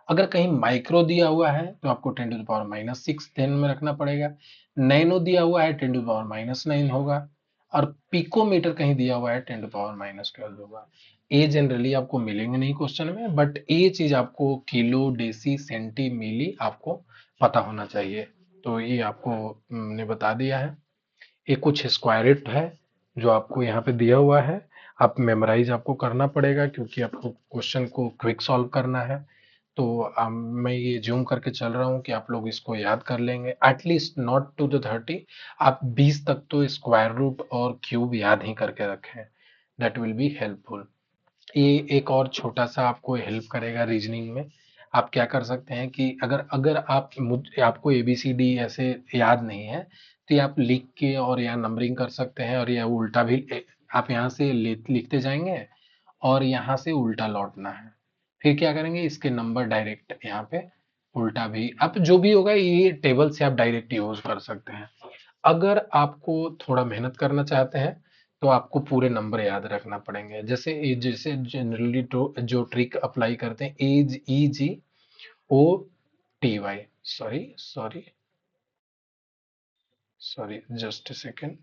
अगर कहीं माइक्रो दिया हुआ है तो आपको 10⁻6 ध्यान में रखना पड़ेगा। नैनो दिया हुआ है 10⁻9 होगा, और पिकोमीटर कहीं दिया हुआ है 10⁻12 होगा। ये जनरली आपको मिलेंगे नहीं क्वेश्चन में, बट ये चीज आपको किलो डेसी सेंटी मिली आपको पता होना चाहिए। तो ये आपको ने बता दिया है। ये कुछ स्क्वायर है जो आपको यहाँ पे दिया हुआ है, आप मेमोराइज आपको करना पड़ेगा क्योंकि आपको क्वेश्चन को क्विक सॉल्व करना है। तो मैं ये जूम करके चल रहा हूँ कि आप लोग इसको याद कर लेंगे, एटलीस्ट नॉट टू द 30, आप 20 तक तो स्क्वायर रूट और क्यूब याद ही करके रखें, दैट विल बी हेल्पफुल। ये एक और छोटा सा आपको हेल्प करेगा रीजनिंग में। आप क्या कर सकते हैं कि अगर अगर आप आपको ABCD ऐसे याद नहीं है, तो ये आप लिख के और यहाँ नंबरिंग कर सकते हैं, और या उल्टा भी आप यहाँ से लिखते जाएंगे, और यहाँ से उल्टा लौटना है। फिर क्या करेंगे, इसके नंबर डायरेक्ट यहाँ पे उल्टा भी, अब जो भी होगा ये टेबल से आप डायरेक्ट यूज कर सकते हैं। अगर आपको थोड़ा मेहनत करना चाहते हैं तो आपको पूरे नंबर याद रखना पड़ेंगे। जैसे जनरली तो जो ट्रिक अप्लाई करते हैं, EGOTY, sorry sorry sorry, just a second.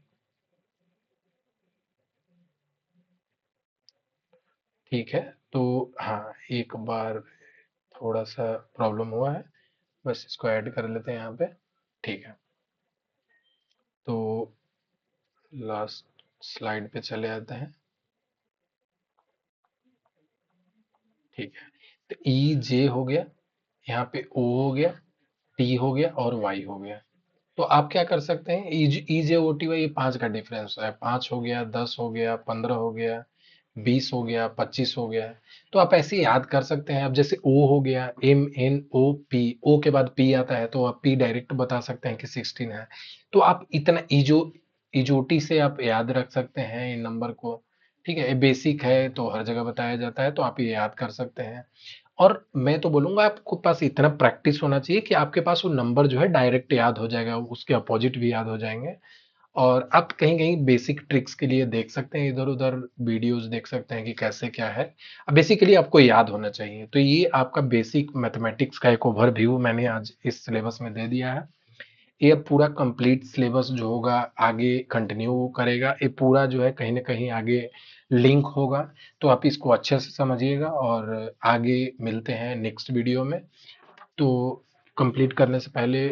ठीक है, तो हाँ, एक बार थोड़ा सा प्रॉब्लम हुआ है, बस इसको ऐड कर लेते हैं यहाँ पे। ठीक है, तो लास्ट स्लाइड पे चले आते हैं। ठीक है, तो EJ हो गया, यहाँ पे O हो गया, T हो गया और Y हो गया। तो आप क्या कर सकते हैं, EJOTY, ये 5 का डिफरेंस है, 5 हो गया, 10 हो गया, 15 हो गया, 20 हो गया, 25 हो गया। तो आप ऐसे याद कर सकते हैं। अब जैसे O हो गया, MNOP, O के बाद P आता है तो आप P डायरेक्ट बता सकते हैं कि 16 है। तो आप इतना इजोटी से आप याद रख सकते हैं इन नंबर को। ठीक है, ये बेसिक है तो हर जगह बताया जाता है, तो आप ये याद कर सकते हैं। और मैं तो बोलूंगा आपको पास इतना प्रैक्टिस होना चाहिए कि आपके पास वो नंबर जो है डायरेक्ट याद हो जाएगा, उसके अपोजिट भी याद हो जाएंगे। और आप कहीं-कहीं बेसिक ट्रिक्स के लिए देख सकते हैं, इधर-उधर वीडियोस देख सकते हैं कि कैसे क्या है। अब बेसिकली आपको याद होना चाहिए। तो ये आपका बेसिक मैथमेटिक्स का एक ओवरव्यू मैंने आज इस सिलेबस में दे दिया है। ये अब पूरा कंप्लीट सिलेबस जो होगा आगे कंटिन्यू करेगा। ये पूरा जो है कहीं न कहीं आगे लिंक होगा। तो आप इसको अच्छे से समझिएगा और आगे मिलते हैं नेक्स्ट वीडियो में। तो कंप्लीट करने से पहले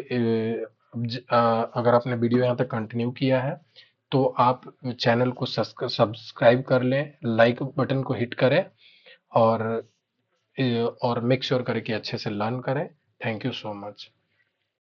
अगर आपने वीडियो यहाँ तक कंटिन्यू किया है तो आप चैनल को सब्सक्राइब कर लें, लाइक बटन को हिट करें और मेक श्योर करें कि अच्छे से लर्न करें। Thank you so much.